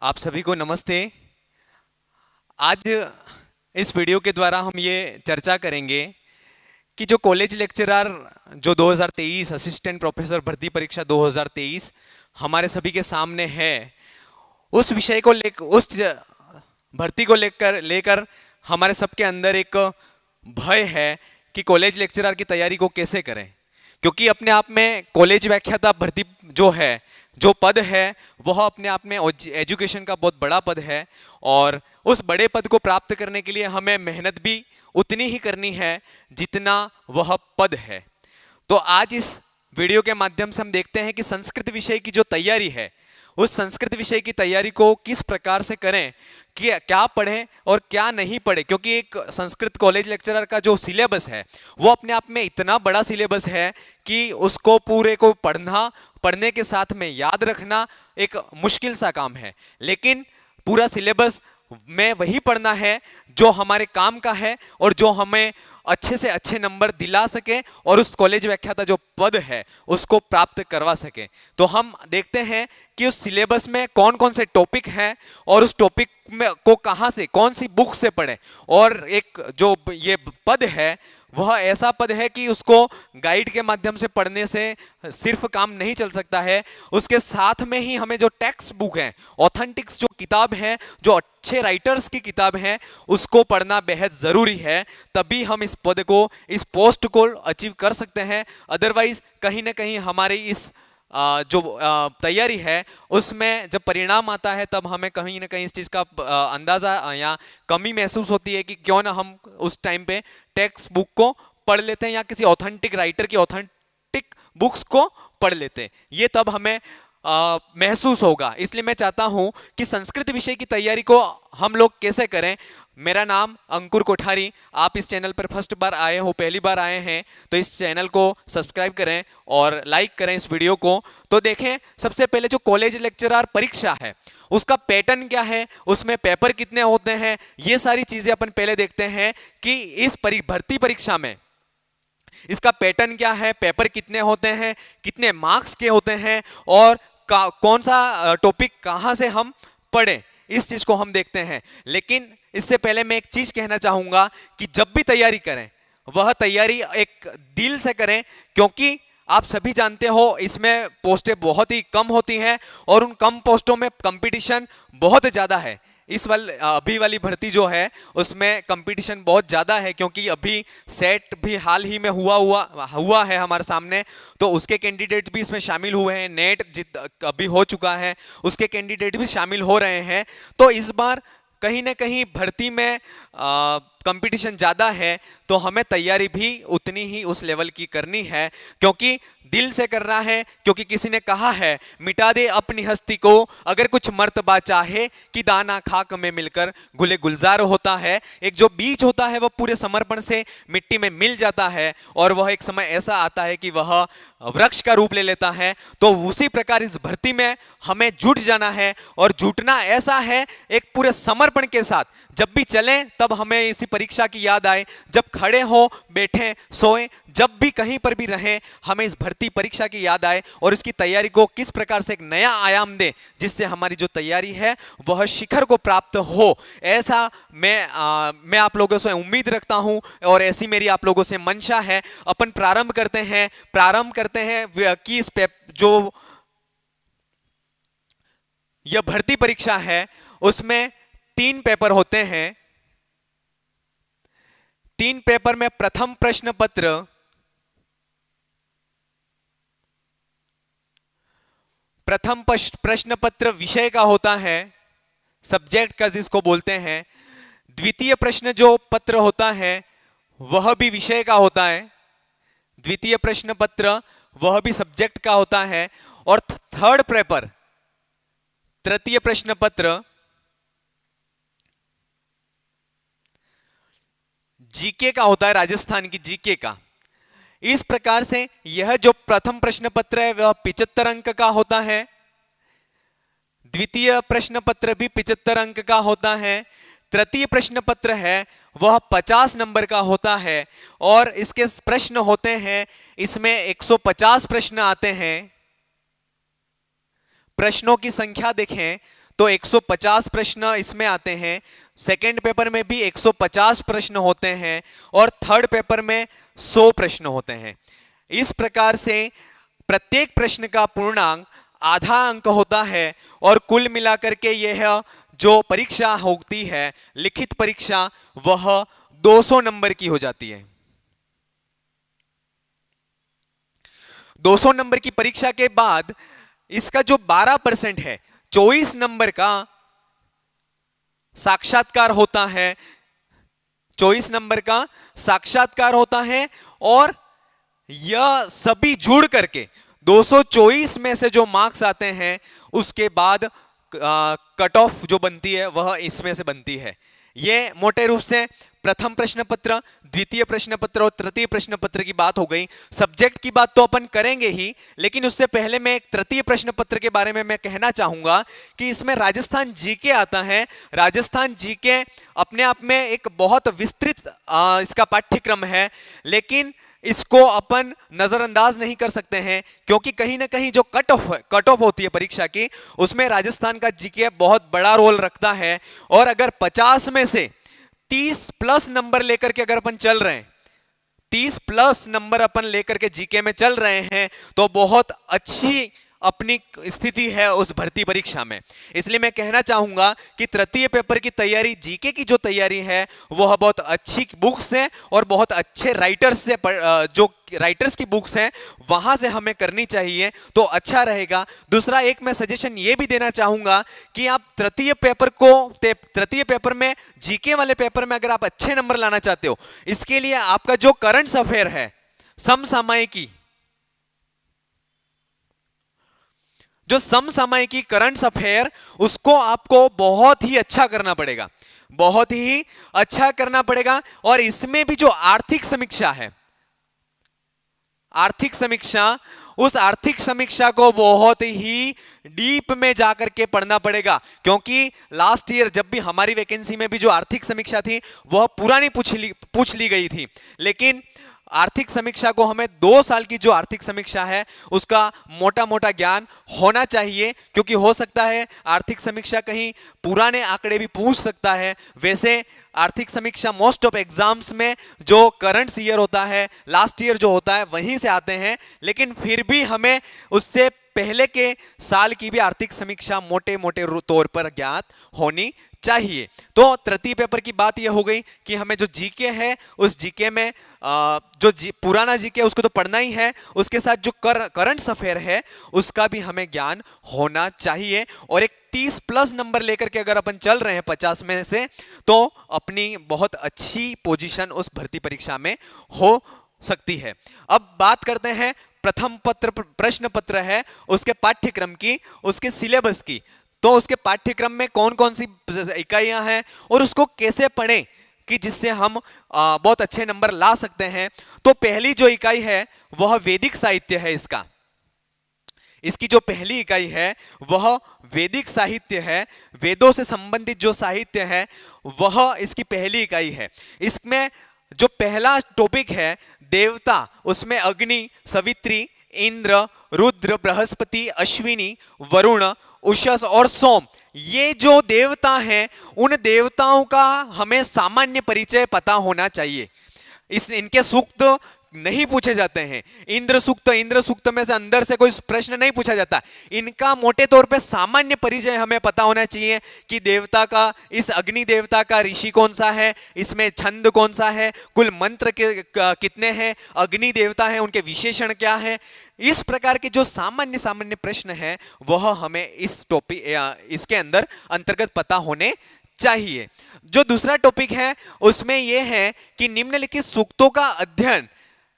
आप सभी को नमस्ते। आज इस वीडियो के द्वारा हम ये चर्चा करेंगे कि जो कॉलेज लेक्चरर जो 2023 असिस्टेंट प्रोफेसर भर्ती परीक्षा 2023 हमारे सभी के सामने है, उस विषय को लेकर, उस भर्ती को लेकर लेकर हमारे सबके अंदर एक भय है कि कॉलेज लेक्चरर की तैयारी को कैसे करें। क्योंकि अपने आप में कॉलेज व्याख्याता भर्ती जो है, जो पद है, वह अपने आप में एजुकेशन का बहुत बड़ा पद है और उस बड़े पद को प्राप्त करने के लिए हमें मेहनत भी उतनी ही करनी है जितना वह पद है। तो आज इस वीडियो के माध्यम से हम देखते हैं कि संस्कृत विषय की जो तैयारी है, उस संस्कृत विषय की तैयारी को किस प्रकार से करें, कि क्या पढ़ें और क्या नहीं पढ़ें। क्योंकि एक संस्कृत कॉलेज लेक्चरर का जो सिलेबस है वो अपने आप में इतना बड़ा सिलेबस है कि उसको पूरे को पढ़ने के साथ में याद रखना एक मुश्किल सा काम है। लेकिन पूरा सिलेबस में वही पढ़ना है जो हमारे काम का है और जो हमें अच्छे से अच्छे नंबर दिला सके और उस कॉलेज व्याख्याता जो पद है उसको प्राप्त करवा सके। तो हम देखते हैं कि उस सिलेबस में कौन कौन से टॉपिक हैं और उस टॉपिक में को कहाँ से, कौन सी बुक से पढ़ें। और एक जो ये पद है वह ऐसा पद है कि उसको गाइड के माध्यम से पढ़ने से सिर्फ काम नहीं चल सकता है, उसके साथ में ही हमें जो टेक्स्ट बुक है, ऑथेंटिक्स जो किताब है, जो अच्छे राइटर्स की किताब है, उसको पढ़ना बेहद ज़रूरी है। तभी हम इस पद को, इस पोस्ट को अचीव कर सकते हैं। अदरवाइज कहीं ना कहीं हमारी इस जो तैयारी है उसमें जब परिणाम आता है तब हमें कहीं ना कहीं इस चीज़ का अंदाज़ा या कमी महसूस होती है कि क्यों ना हम उस टाइम पे टेक्स्ट बुक को पढ़ लेते हैं या किसी ऑथेंटिक राइटर की ऑथेंटिक बुक्स को पढ़ लेते हैं। ये तब हमें महसूस होगा। इसलिए मैं चाहता हूं कि संस्कृत विषय की तैयारी को हम लोग कैसे करें। मेरा नाम अंकुर कोठारी, आप इस चैनल पर फर्स्ट बार आए हो, पहली बार आए हैं तो इस चैनल को सब्सक्राइब करें और लाइक करें इस वीडियो को। तो देखें, सबसे पहले जो कॉलेज लेक्चरर परीक्षा है उसका पैटर्न क्या है, उसमें पेपर कितने होते हैं, ये सारी चीजें अपन पहले देखते हैं कि इस भर्ती परीक्षा में इसका पैटर्न क्या है, पेपर कितने होते हैं, कितने मार्क्स के होते हैं और कौन सा टॉपिक कहाँ से हम पढ़ें, इस चीज को हम देखते हैं। लेकिन इससे पहले मैं एक चीज कहना चाहूंगा कि जब भी तैयारी करें वह तैयारी एक दिल से करें, क्योंकि आप सभी जानते हो इसमें पोस्टें बहुत ही कम होती हैं और उन कम पोस्टों में कंपटीशन बहुत ज़्यादा है। अभी वाली भर्ती जो है उसमें कंपटीशन बहुत ज़्यादा है, क्योंकि अभी सेट भी हाल ही में हुआ है हमारे सामने, तो उसके कैंडिडेट भी इसमें शामिल हुए हैं। नेट अभी हो चुका है, उसके कैंडिडेट भी शामिल हो रहे हैं। तो इस बार कहीं ना कहीं भर्ती में कंपटीशन ज़्यादा है, तो हमें तैयारी भी उतनी ही उस लेवल की करनी है, क्योंकि दिल से करना है। क्योंकि किसी ने कहा है, मिटा दे अपनी हस्ती को अगर कुछ मर्तबा चाहे, कि दाना खाक में मिलकर गुले गुलजार होता है। एक जो बीज होता है वह पूरे समर्पण से मिट्टी में मिल जाता है और वह एक समय ऐसा आता है कि वह वृक्ष का रूप ले लेता है। तो उसी प्रकार इस भर्ती में हमें जुट जाना है और जुटना ऐसा है एक पूरे समर्पण के साथ। जब भी चलें तब हमें इसी परीक्षा की याद आए, जब खड़े हो, बैठें, सोएं, जब भी कहीं पर भी रहें हमें इस भर्ती परीक्षा की याद आए और इसकी तैयारी को किस प्रकार से एक नया आयाम दे, जिससे हमारी जो तैयारी है वह शिखर को प्राप्त हो। ऐसा मैं आप लोगों से उम्मीद रखता हूं और ऐसी मेरी आप लोगों से मंशा है। अपन प्रारंभ करते हैं कि इस जो यह भर्ती परीक्षा है उसमें 3 पेपर होते हैं। 3 पेपर में प्रथम प्रश्न पत्र विषय का होता है, सब्जेक्ट का जिसको बोलते हैं। द्वितीय प्रश्न जो पत्र होता है वह भी विषय का होता है, द्वितीय प्रश्न पत्र वह भी सब्जेक्ट का होता है। और थर्ड पेपर, तृतीय प्रश्न पत्र, जीके का होता है, राजस्थान की जीके का। इस प्रकार से यह जो प्रथम प्रश्न पत्र है वह 75 अंक का होता है, द्वितीय प्रश्न पत्र भी 75 अंक का होता है, तृतीय प्रश्न पत्र है वह 50 नंबर का होता है। और इसके प्रश्न होते हैं, इसमें 150 प्रश्न आते हैं। प्रश्नों की संख्या देखें तो 150 प्रश्न इसमें आते हैं। सेकंड पेपर में भी 150 प्रश्न होते हैं और थर्ड पेपर में 100 प्रश्न होते हैं। इस प्रकार से प्रत्येक प्रश्न का पूर्णांक आधा अंक होता है और कुल मिलाकर के यह जो परीक्षा होती है, लिखित परीक्षा, वह 200 नंबर की हो जाती है। 200 नंबर की परीक्षा के बाद इसका जो 12% है, 24 नंबर का साक्षात्कार होता है। 24 नंबर का साक्षात्कार होता है और यह सभी जुड़ करके 224 में से जो मार्क्स आते हैं उसके बाद कट ऑफ जो बनती है वह इसमें से बनती है। यह मोटे रूप से प्रथम प्रश्न पत्र, द्वितीय प्रश्न पत्र और तृतीय प्रश्न पत्र की बात हो गई। सब्जेक्ट की बात तो अपन करेंगे ही, लेकिन उससे पहले मैं एक तृतीय प्रश्न पत्र के बारे में मैं कहना चाहूंगा कि इसमें राजस्थान जीके आता है। राजस्थान जीके अपने आप में एक बहुत विस्तृत इसका पाठ्यक्रम है, लेकिन इसको अपन नजरअंदाज नहीं कर सकते हैं क्योंकि कहीं ना कहीं जो कट ऑफ होती है परीक्षा की, उसमें राजस्थान का जीके बहुत बड़ा रोल रखता है। और अगर 50 में से 30 प्लस नंबर लेकर के अगर अपन चल रहे हैं, 30 प्लस नंबर अपन लेकर के जीके में चल रहे हैं, तो बहुत अच्छी अपनी स्थिति है उस भर्ती परीक्षा में। इसलिए मैं कहना चाहूंगा कि तृतीय पेपर की तैयारी, जीके की जो तैयारी है, वह बहुत अच्छी बुक्स है और बहुत अच्छे राइटर्स से जो राइटर्स की बुक्स हैं वहां से हमें करनी चाहिए, तो अच्छा रहेगा। दूसरा एक मैं सजेशन ये भी देना चाहूंगा कि आप तृतीय पेपर में, जीके वाले पेपर में अगर आप अच्छे नंबर लाना चाहते हो, इसके लिए आपका जो करंट अफेयर है, समसामयिकी, जो समसामयिकी करंट अफेयर, उसको आपको बहुत ही अच्छा करना पड़ेगा, बहुत ही अच्छा करना पड़ेगा। और इसमें भी जो आर्थिक समीक्षा है, आर्थिक समीक्षा, उस आर्थिक समीक्षा को बहुत ही डीप में जाकर के पढ़ना पड़ेगा, क्योंकि लास्ट ईयर जब भी हमारी वैकेंसी में भी जो आर्थिक समीक्षा थी वह पुरानी पूछ ली गई थी, लेकिन आर्थिक समीक्षा को हमें 2 साल की जो आर्थिक समीक्षा है उसका मोटा मोटा ज्ञान होना चाहिए, क्योंकि हो सकता है आर्थिक समीक्षा कहीं पुराने आंकड़े भी पूछ सकता है। वैसे आर्थिक समीक्षा मोस्ट ऑफ एग्जाम्स में जो करंट ईयर होता है, लास्ट ईयर जो होता है, वहीं से आते हैं, लेकिन फिर भी हमें उससे पहले के साल की भी आर्थिक समीक्षा मोटे मोटे तौर पर ज्ञात होनी चाहिए। तो तृतीय पेपर की बात यह हो गई कि हमें जो जीके है, उस जीके में जो पुराना जीके उसको तो पढ़ना ही है, उसके साथ जो करंट अफेयर है उसका भी हमें ज्ञान होना चाहिए। और एक 30 प्लस नंबर लेकर के अगर अपन चल रहे हैं 50 में से, तो अपनी बहुत अच्छी पोजीशन उस भर्ती परीक्षा में हो सकती है। अब बात करते हैं प्रथम प्रश्न पत्र है उसके पाठ्यक्रम की, उसके सिलेबस की। तो उसके पाठ्यक्रम में कौन कौन सी इकाइयां हैं और उसको कैसे पढ़ें कि जिससे हम बहुत अच्छे नंबर ला सकते हैं। तो पहली जो इकाई है वह वैदिक साहित्य है। इसकी जो पहली इकाई है वह वैदिक साहित्य है। वेदों से संबंधित जो साहित्य है वह इसकी पहली इकाई है। इसमें जो पहला टॉपिक है देवता, उसमें अग्नि, सवित्री, इंद्र, रुद्र, बृहस्पति, अश्विनी, वरुण, उषस और सोम, ये जो देवता हैं, उन देवताओं का हमें सामान्य परिचय पता होना चाहिए। इनके सूक्त नहीं पूछे जाते हैं। इंद्र सूक्त में से अंदर से कोई प्रश्न नहीं पूछा जाता। इनका मोटे तौर पे सामान्य परिचय हमें पता होना चाहिए कि देवता का, इस अग्नि देवता का ऋषि कौन सा है, इसमें छंद कौन सा है, कुल मंत्र कितने हैं, अग्नि देवता है उनके विशेषण क्या है। इस प्रकार के जो सामान्य प्रश्न है वह हमें इस टॉपिक इसके अंदर अंतर्गत पता होने चाहिए। जो दूसरा टॉपिक है उसमें यह है कि निम्नलिखित सूक्तों का अध्ययन,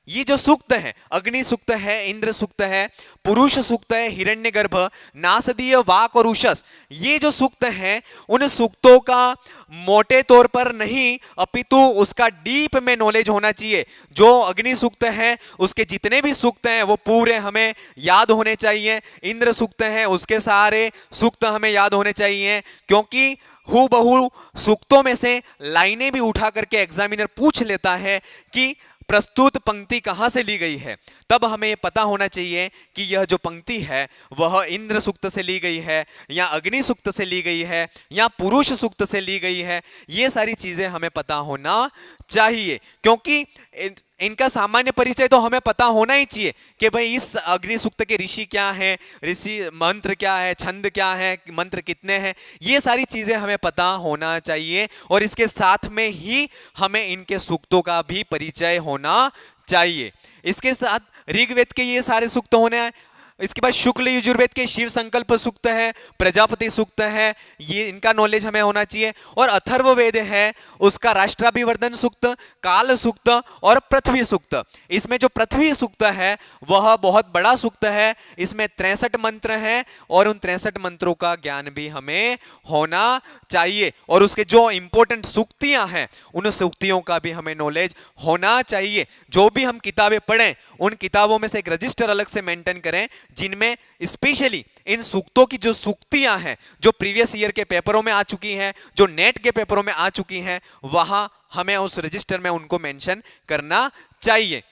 ये जो सूक्त है, अग्नि सूक्त है, इंद्र सूक्त है, पुरुष सूक्त है, हिरण्यगर्भ, नासदीय, वाक और उषस, ये जो सूक्त हैं, उन सूक्तों का मोटे तौर पर नहीं अपितु उसका डीप में नॉलेज होना चाहिए। जो अग्नि सूक्त है उसके जितने भी सूक्त हैं वो पूरे हमें याद होने चाहिए। इंद्र सूक्त है उसके सारे सूक्त हमें याद होने चाहिए, क्योंकि हूबहू सूक्तों में से लाइनें भी उठा करके एग्जामिनर पूछ लेता है कि प्रस्तुत पंक्ति कहां से ली गई है, तब हमें यह पता होना चाहिए कि यह जो पंक्ति है वह इंद्र सूक्त से ली गई है या अग्नि सूक्त से ली गई है या पुरुष सूक्त से ली गई है। ये सारी चीजें हमें पता होना चाहिए, क्योंकि इनका सामान्य परिचय तो हमें पता होना ही चाहिए कि भाई इस अग्नि सूक्त के ऋषि क्या हैं, ऋषि मंत्र क्या है, छंद क्या है, मंत्र कितने हैं, ये सारी चीजें हमें पता होना चाहिए। और इसके साथ में ही हमें इनके सूक्तों का भी परिचय होना चाहिए। इसके साथ ऋग्वेद के ये सारे सूक्त होने हैं। इसके बाद शुक्ल यजुर्वेद के शिव संकल्प सूक्त है, प्रजापति सूक्त है, ये इनका नॉलेज हमें होना चाहिए। और अथर्ववेद है उसका राष्ट्राभिवर्धन सूक्त, काल सूक्त और पृथ्वी सूक्त। इसमें जो पृथ्वी सूक्त है वह बहुत बड़ा सूक्त है, इसमें 63 मंत्र हैं और उन 63 मंत्रों का ज्ञान भी हमें होना चाहिए। और उसके जो इंपॉर्टेंट सूक्तियां हैं उन सूक्तियों का भी हमें नॉलेज होना चाहिए। जो भी हम किताबें पढ़ें उन किताबों में से एक रजिस्टर अलग से मेंटेन करें जिनमें स्पेशली इन सूक्तों की जो सूक्तियां हैं जो प्रीवियस ईयर के पेपरों में आ चुकी हैं, जो नेट के पेपरों में आ चुकी हैं, वहां हमें उस रजिस्टर में उनको मेंशन करना चाहिए।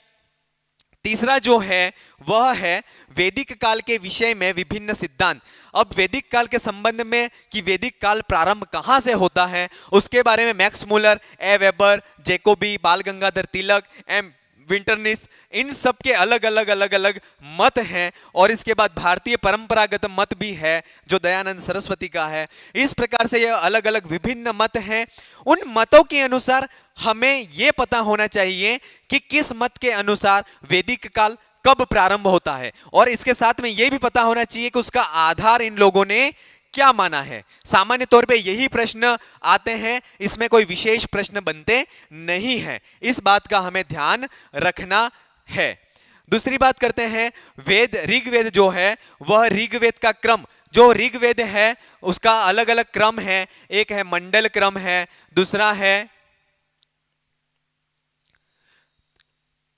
तीसरा जो है वह है वैदिक काल के विषय में विभिन्न सिद्धांत। अब वैदिक काल के संबंध में कि वैदिक काल प्रारंभ कहां से होता है उसके बारे में मैक्स मुलर, ए वेबर, जैकोबी, बाल गंगाधर तिलक, एम विंटरनिस, इन सब के अलग अलग मत हैं। और इसके बाद भारतीय परंपरागत मत भी है जो दयानंद सरस्वती का है। इस प्रकार से यह अलग अलग विभिन्न मत हैं। उन मतों के अनुसार हमें यह पता होना चाहिए कि किस मत के अनुसार वैदिक काल कब प्रारंभ होता है, और इसके साथ में यह भी पता होना चाहिए कि उसका आधार इन लोगों ने क्या माना है। सामान्य तौर पे यही प्रश्न आते हैं, इसमें कोई विशेष प्रश्न बनते नहीं है। इस बात का हमें ध्यान रखना है। दूसरी बात करते हैं वेद, ऋग्वेद जो है वह ऋग्वेद का क्रम, जो ऋग्वेद है उसका अलग अलग क्रम है। एक है मंडल क्रम है, दूसरा है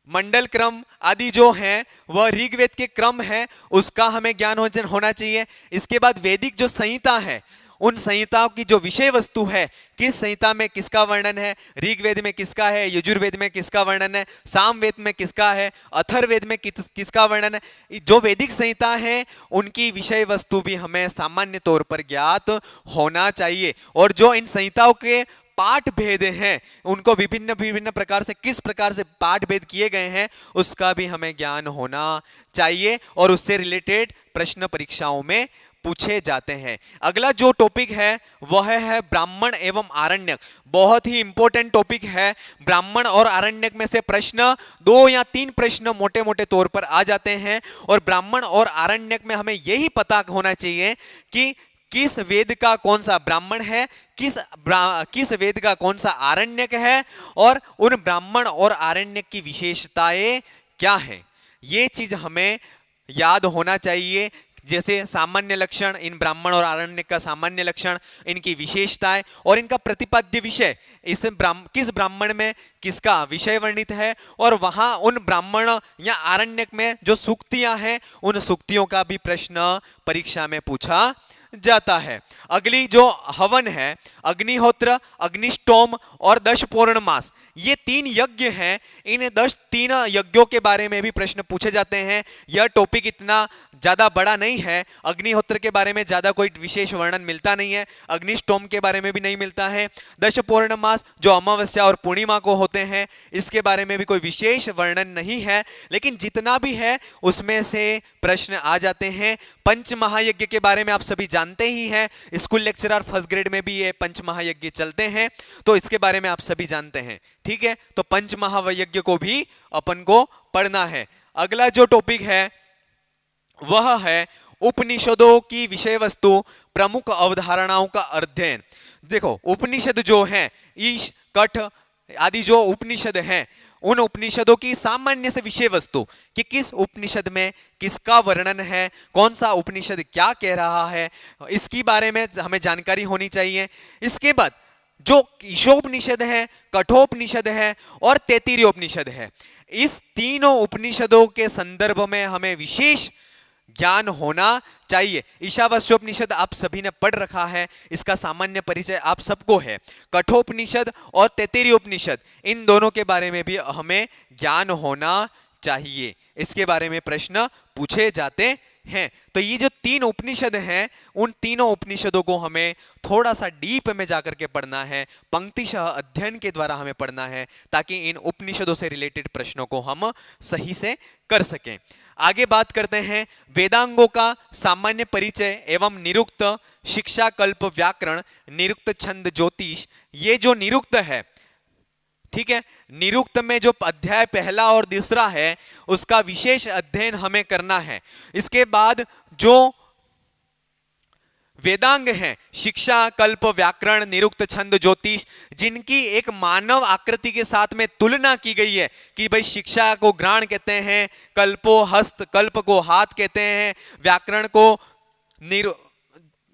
मंडल क्रम आदि जो है वह ऋग्वेद के क्रम है, उसका हमें ज्ञान होना चाहिए। इसके बाद वैदिक जो संहिता है उन संहिताओं की जो विषय वस्तु है, किस संहिता में किसका वर्णन है, ऋग्वेद में किसका है, यजुर्वेद में किसका वर्णन है, सामवेद में किसका है, अथर्ववेद में किसका वर्णन है, जो वैदिक संहिता है उनकी विषय वस्तु भी हमें सामान्य तौर पर ज्ञात होना चाहिए। और जो इन संहिताओं के पाठ भेद हैं उनको विभिन्न विभिन्न प्रकार से किस प्रकार से पाठ भेद किए गए हैं उसका भी हमें ज्ञान होना चाहिए, और उससे रिलेटेड प्रश्न परीक्षाओं में पूछे जाते हैं। अगला जो टॉपिक है वह है ब्राह्मण एवं आरण्यक। बहुत ही इंपॉर्टेंट टॉपिक है। ब्राह्मण और आरण्यक में से प्रश्न 2 या 3 प्रश्न मोटे मोटे तौर पर आ जाते हैं, और ब्राह्मण और आरण्यक में हमें यही पता होना चाहिए कि किस वेद का कौन सा ब्राह्मण है, किस वेद का कौन सा आरण्यक है, और उन ब्राह्मण और आरण्यक की विशेषताएं क्या हैं। ये चीज हमें याद होना चाहिए। जैसे सामान्य लक्षण, इन ब्राह्मण और आरण्यक का सामान्य लक्षण, इनकी विशेषताएं और इनका प्रतिपाद्य विषय, इस किस ब्राह्मण में किसका विषय वर्णित है, और वहां उन ब्राह्मण या आरण्यक में जो सूक्तियां हैं उन सूक्तियों का भी प्रश्न परीक्षा में पूछा जाता है। अगली जो हवन है, अग्निहोत्र, अग्निष्टोम और 10 पौर्णमास, ये 3 यज्ञ हैं। इन 3 यज्ञों के बारे में भी प्रश्न पूछे जाते हैं। यह टॉपिक इतना ज्यादा बड़ा नहीं है। अग्निहोत्र के बारे में ज्यादा कोई विशेष वर्णन मिलता नहीं है, अग्निष्टोम के बारे में भी नहीं मिलता है। 10 पौर्णमास जो अमावस्या और पूर्णिमा को होते हैं इसके बारे में भी कोई विशेष वर्णन नहीं है, लेकिन जितना भी है उसमें से प्रश्न आ जाते हैं। पंच महायज्ञ के बारे में आप सभी जानते ही हैं, स्कूल लेक्चरर फर्स्ट ग्रेड में भी ये पंच महायज्ञ चलते हैं, तो इसके बारे में आप सभी जानते हैं। ठीक है, तो पंच महायज्ञ को भी अपन को पढ़ना है। अगला जो टॉपिक है वह है उपनिषदों की विषय वस्तु, प्रमुख अवधारणाओं का अध्ययन। देखो उपनिषद जो है, ईश, कठ आदि जो उपनिषद हैं उन उपनिषदों की सामान्य से विषय वस्तु कि किस उपनिषद में किसका वर्णन है, कौन सा उपनिषद क्या कह रहा है, इसकी बारे में हमें जानकारी होनी चाहिए। इसके बाद जो ईशोपनिषद है, कठोपनिषद है और तैत्तिरीयोपनिषद है, इस तीनों उपनिषदों के संदर्भ में हमें विशेष ज्ञान होना चाहिए। ईशावास्योपनिषद आप सभी ने पढ़ रखा है, इसका सामान्य परिचय आप सबको है। कठोपनिषद और तैत्तिरीय उपनिषद, इन दोनों के बारे में भी हमें ज्ञान होना चाहिए, इसके बारे में प्रश्न पूछे जाते हैं। तो ये जो 3 उपनिषद हैं, उन तीनों उपनिषदों को हमें थोड़ा सा डीप में जाकर के पढ़ना है, पंक्तिशः अध्ययन के द्वारा हमें पढ़ना है, ताकि इन उपनिषदों से रिलेटेड प्रश्नों को हम सही से कर सकें। आगे बात करते हैं वेदांगों का सामान्य परिचय एवं निरुक्त, शिक्षा, कल्प, व्याकरण, निरुक्त, छंद, ज्योतिष। ये जो निरुक्त है, ठीक है, निरुक्त में जो अध्याय पहला और दूसरा है, उसका विशेष अध्ययन हमें करना है। इसके बाद जो वेदांग हैं, शिक्षा, कल्प, व्याकरण, निरुक्त, छंद, ज्योतिष, जिनकी एक मानव आकृति के साथ में तुलना की गई है कि भाई शिक्षा को घ्राण कहते हैं, कल्पो हस्त, कल्प को हाथ कहते हैं, व्याकरण को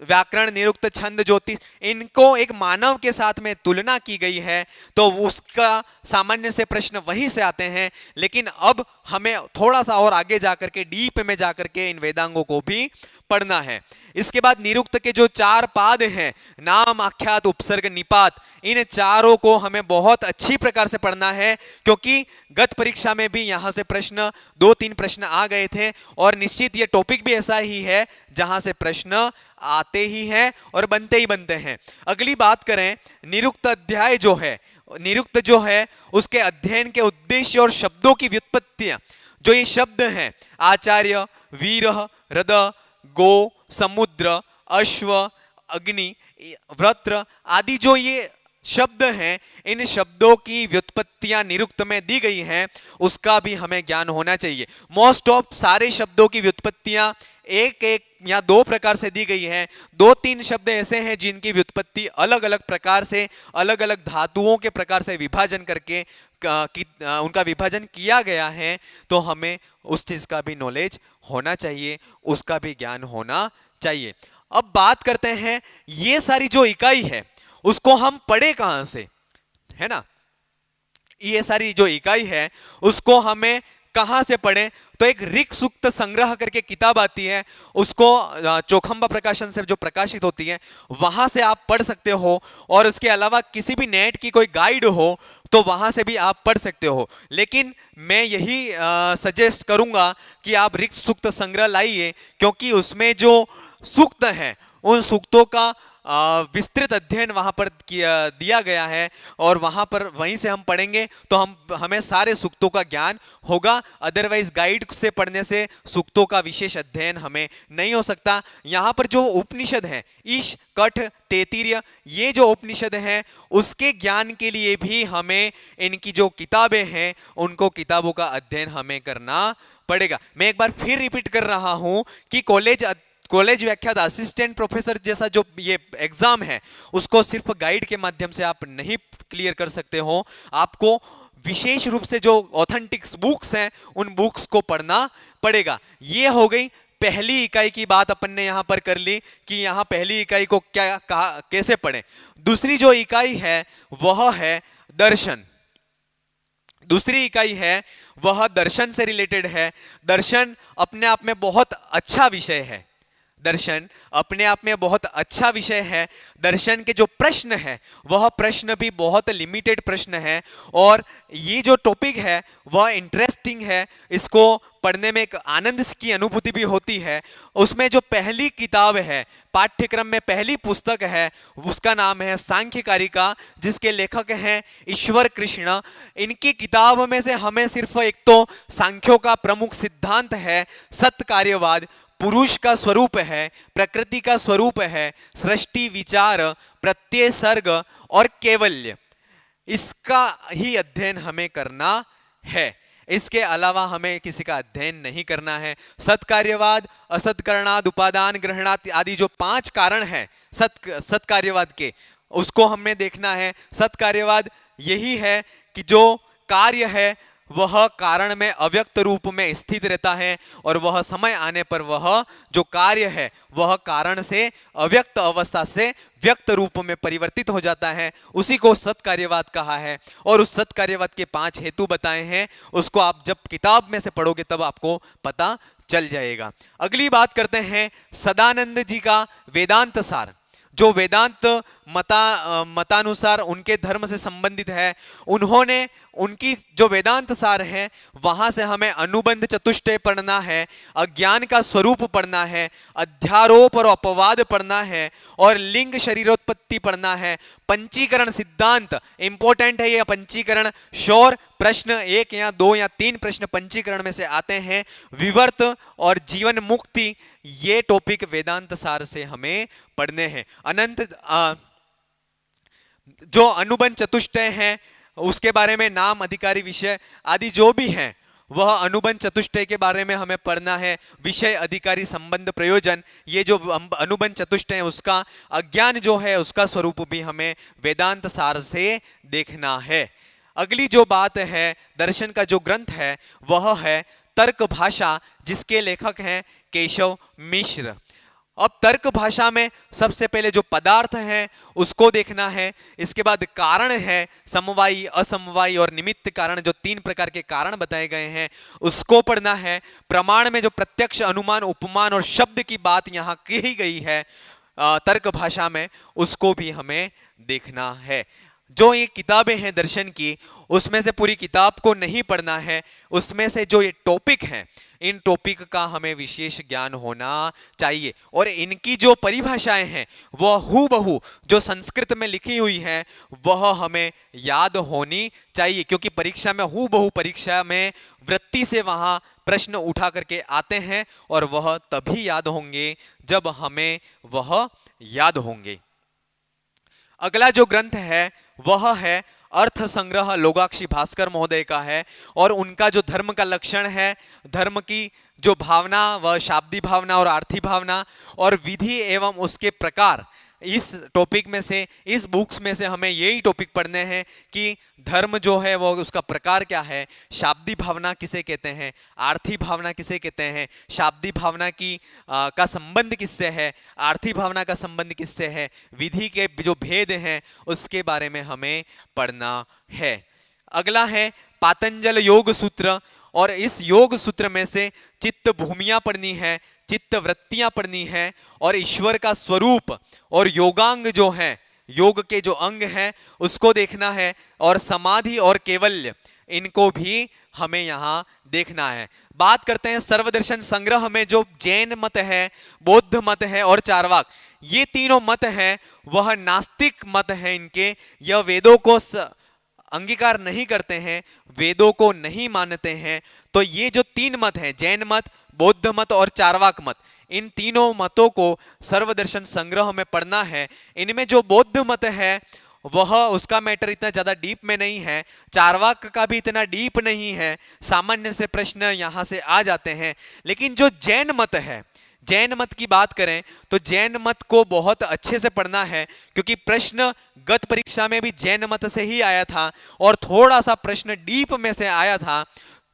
व्याकरण, निरुक्त, छंद, ज्योतिष, इनको एक मानव के साथ में तुलना की गई है। तो उसका सामान्य से प्रश्न वहीं से आते हैं, लेकिन अब हमें थोड़ा सा और आगे जाकर के डीप में जाकर के इन वेदांगों को भी पढ़ना है। इसके बाद निरुक्त के जो 4 पाद हैं, नाम, आख्यात, उपसर्ग, निपात, इन चारों को हमें बहुत अच्छी प्रकार से पढ़ना है, क्योंकि गत परीक्षा में भी यहां से प्रश्न 2-3 प्रश्न आ गए थे, और निश्चित ये टॉपिक भी ऐसा ही है जहां से प्रश्न आते ही हैं और बनते ही बनते हैं। अगली बात करें, निरुक्त अध्याय जो है, निरुक्त जो है उसके अध्ययन के उद्देश्य और शब्दों की व्युत्पत्तियां, जो ये शब्द हैं, आचार्य, वीर, हृद, गो, समुद्र, अश्व, अग्नि, वृत्र आदि जो ये शब्द हैं, इन शब्दों की व्युत्पत्तियां निरुक्त में दी गई हैं, उसका भी हमें ज्ञान होना चाहिए। मोस्ट ऑफ सारे शब्दों की व्युत्पत्तियां एक या 2 प्रकार से दी गई हैं। 2-3 शब्द ऐसे हैं जिनकी व्युत्पत्ति अलग अलग प्रकार से, अलग अलग धातुओं के प्रकार से विभाजन करके उनका विभाजन किया गया है। तो हमें उस चीज का भी नॉलेज होना चाहिए, उसका भी ज्ञान होना चाहिए। अब बात करते हैं, ये सारी जो इकाई है उसको हम पढ़े कहां से, है ना? ये सारी जो इकाई है उसको हमें कहां से पढ़ें? तो एक ऋक् सूक्त संग्रह करके किताब आती है, उसको चौखंबा प्रकाशन से जो प्रकाशित होती है, वहां से आप पढ़ सकते हो। और उसके अलावा किसी भी नेट की कोई गाइड हो तो वहां से भी आप पढ़ सकते हो। लेकिन मैं यही सजेस्ट करूंगा कि आप ऋक् सूक्त संग्रह लाइए, क्योंकि उसमें जो सूक्त हैं उन सूक्तों का विस्तृत अध्ययन वहां पर दिया गया है, और वहां पर वहीं से हम पढ़ेंगे तो हमें सारे सूक्तों का ज्ञान होगा। अदरवाइज गाइड से पढ़ने से सूक्तों का विशेष अध्ययन हमें नहीं हो सकता। यहाँ पर जो उपनिषद हैं, ईश, कठ, तैत्तिरीय, ये जो उपनिषद हैं, उसके ज्ञान के लिए भी हमें इनकी जो किताबें हैं उनको किताबों का अध्ययन हमें करना पड़ेगा। मैं एक बार फिर रिपीट कर रहा हूं कि कॉलेज व्याख्यात असिस्टेंट प्रोफेसर जैसा जो ये एग्जाम है, उसको सिर्फ गाइड के माध्यम से आप नहीं क्लियर कर सकते हो। आपको विशेष रूप से जो ऑथेंटिक बुक्स हैं उन बुक्स को पढ़ना पड़ेगा। ये हो गई पहली इकाई की बात, अपन ने यहां पर कर ली कि यहां पहली इकाई को क्या कहा, कैसे पढ़ें। दूसरी जो इकाई है वह है दर्शन। दूसरी इकाई है वह दर्शन से रिलेटेड है। दर्शन अपने आप में बहुत अच्छा विषय है। दर्शन अपने आप में बहुत अच्छा विषय है। दर्शन के जो प्रश्न है वह प्रश्न भी बहुत लिमिटेड प्रश्न है, और ये जो टॉपिक है वह इंटरेस्टिंग है। इसको पढ़ने में एक आनंद की अनुभूति भी होती है। उसमें जो पहली किताब है, पाठ्यक्रम में पहली पुस्तक है, उसका नाम है सांख्य कारिका, जिसके लेखक हैं ईश्वर कृष्ण। इनकी किताब में से हमें सिर्फ एक तो सांख्यों का प्रमुख सिद्धांत है सत कार्यवाद, पुरुष का स्वरूप है, प्रकृति का स्वरूप है, सृष्टि, विचार, प्रत्यय, सर्ग और कैवल्य, इसका ही अध्ययन हमें करना है। इसके अलावा हमें किसी का अध्ययन नहीं करना है। सत्कार्यवाद, असत्करणाद, उपादान, ग्रहणात आदि जो 5 कारण हैं सत्कार्यवाद के, उसको हमें देखना है। सत्कार्यवाद यही है कि जो कार्य है वह कारण में अव्यक्त रूप में स्थित रहता है, और वह समय आने पर वह जो कार्य है वह कारण से अव्यक्त अवस्था से व्यक्त रूप में परिवर्तित हो जाता है। उसी को सत्कार्यवाद कहा है, और उस सत्कार्यवाद के 5 हेतु बताए हैं। उसको आप जब किताब में से पढ़ोगे तब आपको पता चल जाएगा। अगली बात करते हैं सदानंद जी का वेदांत सार, जो वेदांत मतानुसार उनके धर्म से संबंधित है। उन्होंने उनकी जो वेदांत सार है वहां से हमें अनुबंध चतुष्टय पढ़ना है, अज्ञान का स्वरूप पढ़ना है, अध्यारोप और अपवाद पढ़ना है, और लिंग शरीरोत्पत्ति पढ़ना है। पंचीकरण सिद्धांत इंपॉर्टेंट है, ये पंचीकरण श्योर प्रश्न 1 या 2 या 3 प्रश्न पंचीकरण में से आते हैं। विवर्त और जीवन मुक्ति ये टॉपिक वेदांत सार से हमें पढ़ने हैं। अनंत जो अनुबंध चतुष्टय है उसके बारे में नाम, अधिकारी, विषय आदि जो भी हैं वह अनुबंध चतुष्टय के बारे में हमें पढ़ना है। विषय, अधिकारी, संबंध, प्रयोजन, ये जो अनुबंध चतुष्टय है उसका अज्ञान जो है उसका स्वरूप भी हमें वेदांत सार से देखना है। अगली जो बात है दर्शन का जो ग्रंथ है वह है तर्क भाषा, जिसके लेखक हैं केशव मिश्र। अब तर्क भाषा में सबसे पहले जो पदार्थ है उसको देखना है, इसके बाद कारण है, समवायी, असमवायी और निमित्त कारण, जो 3 प्रकार के कारण बताए गए हैं उसको पढ़ना है। प्रमाण में जो प्रत्यक्ष, अनुमान, उपमान और शब्द की बात यहाँ कही गई है तर्क भाषा में उसको भी हमें देखना है। जो ये किताबें हैं दर्शन की उसमें से पूरी किताब को नहीं पढ़ना है, उसमें से जो ये टॉपिक हैं इन टॉपिक का हमें विशेष ज्ञान होना चाहिए, और इनकी जो परिभाषाएं हैं वह हूबहू जो संस्कृत में लिखी हुई है वह हमें याद होनी चाहिए, क्योंकि परीक्षा में हूबहू परीक्षा में वृत्ति से वहां प्रश्न उठा करके आते हैं और वह तभी याद होंगे जब हमें वह याद होंगे। अगला जो ग्रंथ है वह है अर्थ संग्रह, लोगाक्षी भास्कर महोदय का है, और उनका जो धर्म का लक्षण है, धर्म की जो भावना वह शाब्दी भावना और आर्थी भावना और विधि एवं उसके प्रकार, इस टॉपिक में से, इस बुक्स में से हमें यही टॉपिक पढ़ने हैं कि धर्म जो है वो उसका प्रकार क्या है, शाब्दी भावना किसे कहते हैं, आर्थी भावना किसे कहते हैं, शाब्दी भावना की का संबंध किससे है, आर्थी भावना का संबंध किससे है, विधि के जो भेद हैं उसके बारे में हमें पढ़ना है। अगला है पातंजल योग सूत्र, और इस योग सूत्र में से चित्त भूमियां पढ़नी है, चित्त वृत्तियां पढ़नी है, और ईश्वर का स्वरूप और योगांग जो है, योग के जो अंग हैं उसको देखना है, और समाधि और केवल्य इनको भी हमें यहाँ देखना है। बात करते हैं सर्वदर्शन संग्रह में जो जैन मत है, बौद्ध मत है और चार्वाक, ये तीनों मत हैं वह नास्तिक मत है इनके, यह वेदों को अंगीकार नहीं करते हैं, वेदों को नहीं मानते हैं। तो ये जो 3 मत हैं, जैन मत, बौद्ध मत और चार्वाक मत, इन तीनों मतों को सर्वदर्शन संग्रह में पढ़ना है। इनमें जो बौद्ध मत है वह उसका मैटर इतना ज्यादा डीप में नहीं है, चार्वाक का भी इतना डीप नहीं है, सामान्य से प्रश्न यहां से आ जाते हैं। लेकिन जो जैन मत है, जैन मत की बात करें तो जैन मत को बहुत अच्छे से पढ़ना है, क्योंकि प्रश्न गत परीक्षा में भी जैन मत से ही आया था और थोड़ा सा प्रश्न डीप में से आया था,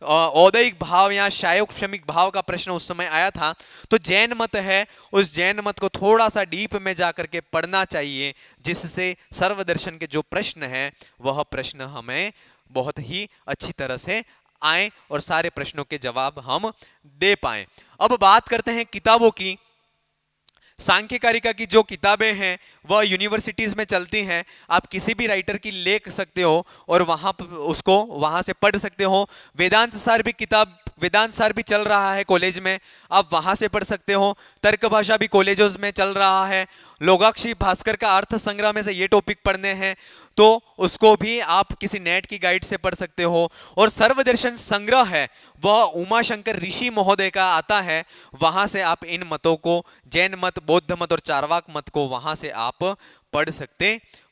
औदैहिक भाव या शायोक्षमिक भाव का प्रश्न उस समय आया था। तो जैन मत है, उस जैन मत को थोड़ा सा डीप में जाकर के पढ़ना चाहिए, जिससे सर्वदर्शन के जो प्रश्न है वह प्रश्न हमें बहुत ही अच्छी तरह से आए और सारे प्रश्नों के जवाब हम दे पाएं। अब बात करते हैं किताबों की। सांख्य कारिका की जो किताबें हैं वह यूनिवर्सिटीज में चलती हैं, आप किसी भी राइटर की ले सकते हो और उसको वहां से पढ़ सकते हो। वेदांत सार भी किताब, वेदांत सार भी चल रहा है कॉलेज में, आप वहां से पढ़ सकते हो। तर्क भाषा भी कॉलेजों में चल रहा है। लोगाक्षी भास्कर का अर्थ संग्रह में से ये टॉपिक पढ़ने हैं तो उसको भी आप किसी नेट की गाइड से पढ़ सकते हो। और सर्वदर्शन संग्रह है वह उमाशंकर ऋषि महोदय का आता है, वहां से आप इन मतों को, जैन मत, बौद्ध मत और चार्वाक मत को वहां से आप पढ़ सकते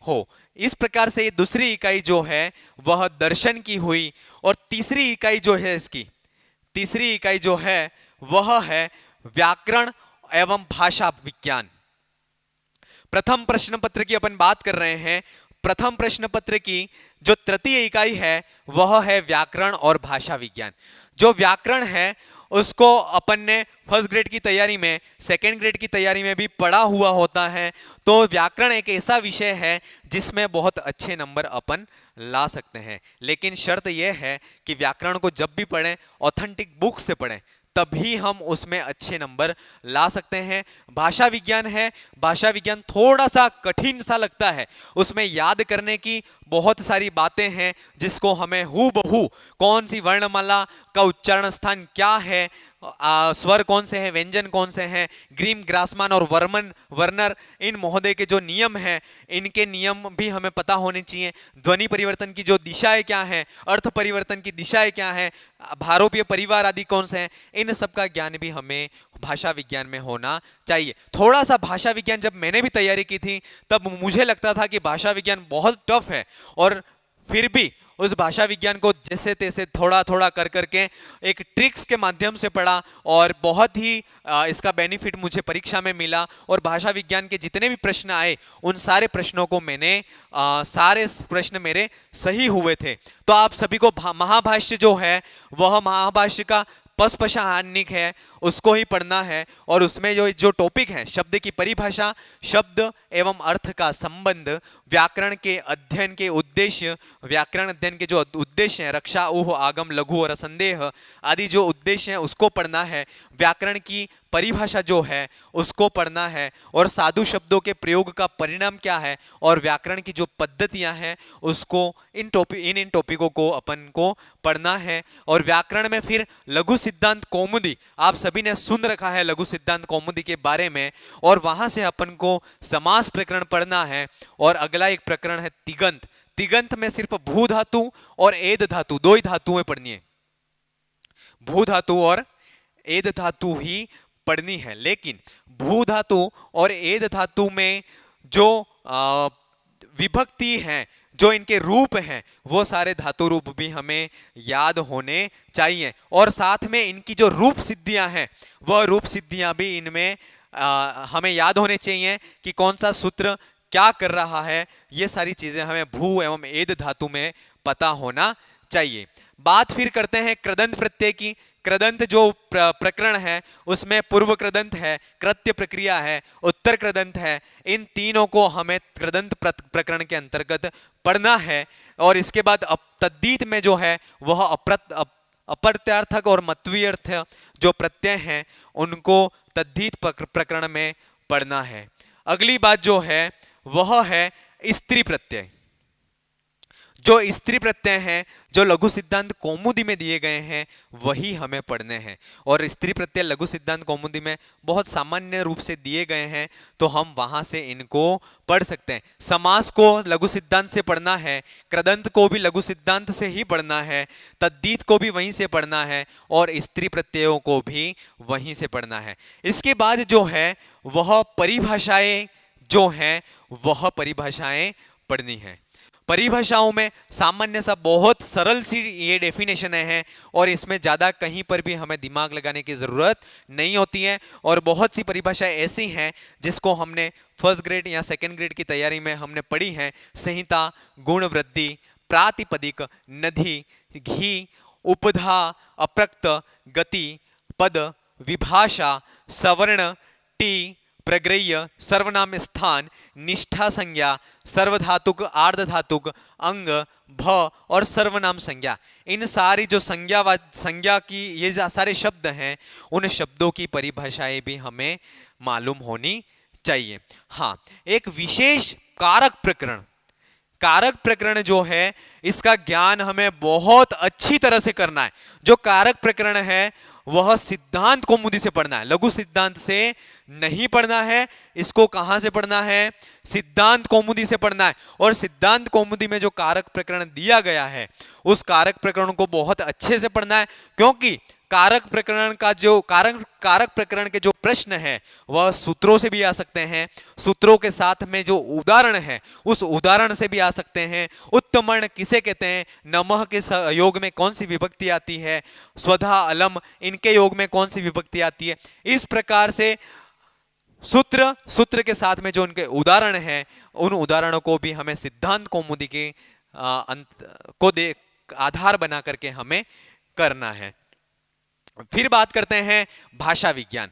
हो। इस प्रकार से ये दूसरी इकाई जो है वह दर्शन की हुई। और तीसरी इकाई जो है, इसकी तीसरी इकाई जो है वह है व्याकरण एवं भाषा विज्ञान। प्रथम प्रश्न पत्र की अपन बात कर रहे हैं। प्रथम प्रश्न पत्र की जो तृतीय इकाई है वह है व्याकरण और भाषा विज्ञान। जो व्याकरण है उसको अपन ने फर्स्ट ग्रेड की तैयारी में, सेकेंड ग्रेड की तैयारी में भी पढ़ा हुआ होता है। तो व्याकरण एक ऐसा विषय है जिसमें बहुत अच्छे नंबर अपन ला सकते हैं, लेकिन शर्त यह है कि व्याकरण को जब भी पढ़ें ऑथेंटिक बुक से पढ़ें, तभी हम उसमें अच्छे नंबर ला सकते हैं। भाषा विज्ञान है, भाषा विज्ञान थोड़ा सा कठिन सा लगता है, उसमें याद करने की बहुत सारी बातें हैं जिसको हमें हूबहू कौन सी वर्णमाला का उच्चारण स्थान क्या है, स्वर कौन से हैं, व्यंजन कौन से हैं, ग्रीम, ग्रासमान और वर्नर इन महोदय के जो नियम हैं, इनके नियम भी हमें पता होने चाहिए। ध्वनि परिवर्तन की जो दिशाएं क्या हैं, अर्थ परिवर्तन की दिशाएं क्या हैं, भारोपीय परिवार आदि कौन से हैं, इन सब का ज्ञान भी हमें भाषा विज्ञान में होना चाहिए। थोड़ा सा भाषा विज्ञान जब मैंने भी तैयारी की थी तब मुझे लगता था कि भाषा विज्ञान बहुत टफ है, और फिर भी उस भाषा विज्ञान को जैसे तैसे थोड़ा थोड़ा कर करके एक ट्रिक्स के माध्यम से पढ़ा, और बहुत ही इसका बेनिफिट मुझे परीक्षा में मिला। और भाषा विज्ञान के जितने भी प्रश्न आए उन सारे प्रश्नों को मैंने सारे प्रश्न मेरे सही हुए थे। तो आप सभी को महाभाष्य जो है वह महाभाष्य का पस्पशाहानिक है, उसको ही पढ़ना है। और उसमें जो टॉपिक है, शब्द की परिभाषा, शब्द एवं अर्थ का संबंध, व्याकरण के अध्ययन के उद्देश्य, व्याकरण अध्ययन के जो उद्देश्य हैं, रक्षा, ऊह, आगम, लघु और संदेह आदि जो उद्देश्य हैं उसको पढ़ना है। व्याकरण की परिभाषा जो है उसको पढ़ना है, और साधु शब्दों के प्रयोग का परिणाम क्या है, और व्याकरण की जो पद्धतियां हैं उसको इन टॉपिकों को अपन को पढ़ना है। और व्याकरण में फिर लघु सिद्धांत कौमुदी, आप सभी ने सुन रखा है लघु सिद्धांत कौमुदी के बारे में, और वहां से अपन को समास प्रकरण पढ़ना है। और अगला एक प्रकरण है तिगंत। तिगंत में सिर्फ भू धातु और एद धातु, दो ही धातुएं पढ़नी है, भू धातु और एद धातु ही पढ़नी है। लेकिन भू धातु और एद धातु में जो विभक्ति हैं, जो इनके रूप हैं, वो सारे धातु रूप भी हमें याद होने चाहिए। और साथ में इनकी जो रूप सिद्धियां हैं, वह रूप सिद्धियां भी इनमें हमें याद होने चाहिए कि कौन सा सूत्र क्या कर रहा है। ये सारी चीजें हमें भू एवं एद धातु में पता होना चाहिए। बात फिर करते हैं कृदंत प्रत्यय की। कृदंत जो प्रकरण है उसमें पूर्व कृदंत है, कृत्य प्रक्रिया है, उत्तर कृदंत है। इन तीनों को हमें कृदंत प्रकरण के अंतर्गत पढ़ना है। और इसके बाद तद्धित में जो है वह अप्रत्यार्थक और मत्वीयर्थ जो प्रत्यय हैं उनको तद्धित प्रकरण में पढ़ना है। अगली बात जो है वह है स्त्री प्रत्यय। जो स्त्री प्रत्यय हैं, जो लघु सिद्धांत कौमुदी में दिए गए हैं, वही हमें पढ़ने हैं। और स्त्री प्रत्यय लघु सिद्धांत कौमुदी में बहुत सामान्य रूप से दिए गए हैं, तो हम वहां से इनको पढ़ सकते हैं। समास को लघु सिद्धांत से पढ़ना है, कृदंत को भी लघु सिद्धांत से ही पढ़ना है, तद्धित को भी वहीं से पढ़ना है, और स्त्री प्रत्ययों को भी वहीं से पढ़ना है। इसके बाद जो है वह परिभाषाएं जो हैं वह परिभाषाएं पढ़नी है। परिभाषाओं में सामान्य सा बहुत सरल सी ये डेफिनेशन है, और इसमें ज़्यादा कहीं पर भी हमें दिमाग लगाने की ज़रूरत नहीं होती है। और बहुत सी परिभाषाएं ऐसी हैं जिसको हमने फर्स्ट ग्रेड या सेकंड ग्रेड की तैयारी में हमने पढ़ी हैं। संहिता, गुण वृद्धि, प्रातिपदिक, नधि, घी, उपधा, अप्रक्त, गति, पद, विभाषा, सवर्ण, टी, प्रग्रह्य, सर्वनाम स्थान, निष्ठा संज्ञा, सर्वधातुक, आर्धधातुक, अंग, भ और सर्वनाम संज्ञा। इन सारी जो संज्ञा की ये सारे शब्द हैं, उन शब्दों की परिभाषाएं भी हमें मालूम होनी चाहिए। हाँ, एक विशेष कारक प्रकरण जो है इसका ज्ञान हमें बहुत अच्छी तरह से करना है। जो कारक प्रकरण है वह सिद्धांत कौमुदी से पढ़ना है, लघु सिद्धांत से नहीं पढ़ना है। इसको कहां से पढ़ना है? सिद्धांत कौमुदी से पढ़ना है। और सिद्धांत कौमुदी में जो कारक प्रकरण दिया गया है उस कारक प्रकरण को बहुत अच्छे से पढ़ना है, क्योंकि कारक प्रकरण का जो कारक प्रकरण के जो प्रश्न है वह सूत्रों से भी आ सकते हैं, सूत्रों के साथ में जो उदाहरण है उस उदाहरण से भी आ सकते हैं। उत्तमर्ण किसे कहते हैं, नमः के योग में कौन सी विभक्ति आती है, स्वधा, अलम इनके योग में कौन सी विभक्ति आती है। इस प्रकार से सूत्र के साथ में जो उनके उदाहरण हैं उन उदाहरणों को भी हमें सिद्धांत कौमुदी के आधार बना करके हमें करना है। फिर बात करते हैं भाषा विज्ञान।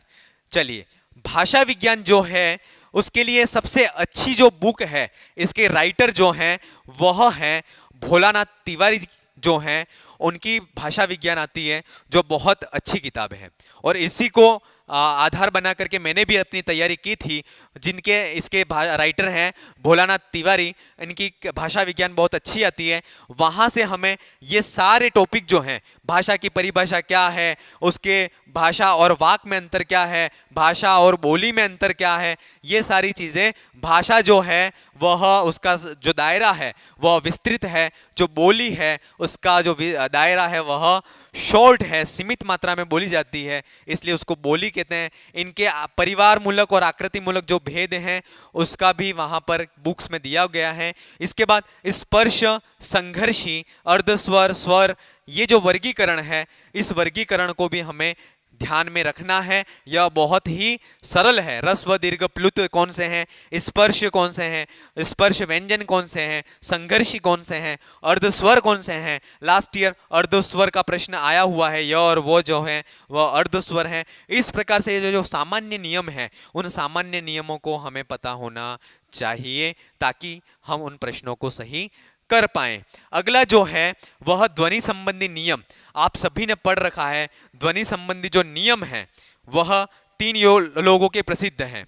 चलिए, भाषा विज्ञान जो है उसके लिए सबसे अच्छी जो बुक है, इसके राइटर जो हैं वह है भोलानाथ तिवारी जो हैं उनकी भाषा विज्ञान आती है, जो बहुत अच्छी किताब है। और इसी को आधार बना करके मैंने भी अपनी तैयारी की थी। जिनके इसके राइटर हैं भोलानाथ तिवारी, इनकी भाषा विज्ञान बहुत अच्छी आती है। वहाँ से हमें ये सारे टॉपिक जो हैं, भाषा की परिभाषा क्या है, उसके भाषा और वाक में अंतर क्या है, भाषा और बोली में अंतर क्या है, ये सारी चीज़ें, भाषा जो है वह उसका जो दायरा है वह विस्तृत है, जो बोली है उसका जो दायरा है वह शॉर्ट है, सीमित मात्रा में बोली जाती है, इसलिए उसको बोली कहते हैं। इनके परिवार मूलक और आकृति मूलक जो भेद हैं उसका भी वहाँ पर बुक्स में दिया गया है। इसके बाद स्पर्श, संघर्षी, अर्धस्वर, स्वर, ये जो वर्गीकरण है, इस वर्गीकरण को भी हमें ध्यान में रखना है। यह बहुत ही सरल है। रस्व दीर्घ प्लुत कौन से हैं, स्पर्श कौन से हैं, स्पर्श व्यंजन कौन से हैं, संघर्षी कौन से हैं, अर्धस्वर कौन से हैं। लास्ट ईयर अर्धस्वर का प्रश्न आया हुआ है, यह और वो जो है वह अर्धस्वर हैं। इस प्रकार से जो सामान्य नियम है, उन सामान्य नियमों को हमें पता होना चाहिए ताकि हम उन प्रश्नों को सही कर पाएं। अगला जो है वह ध्वनि संबंधी नियम, आप सभी ने पढ़ रखा है। ध्वनि संबंधी जो नियम है वह 3 लोगों के प्रसिद्ध हैं।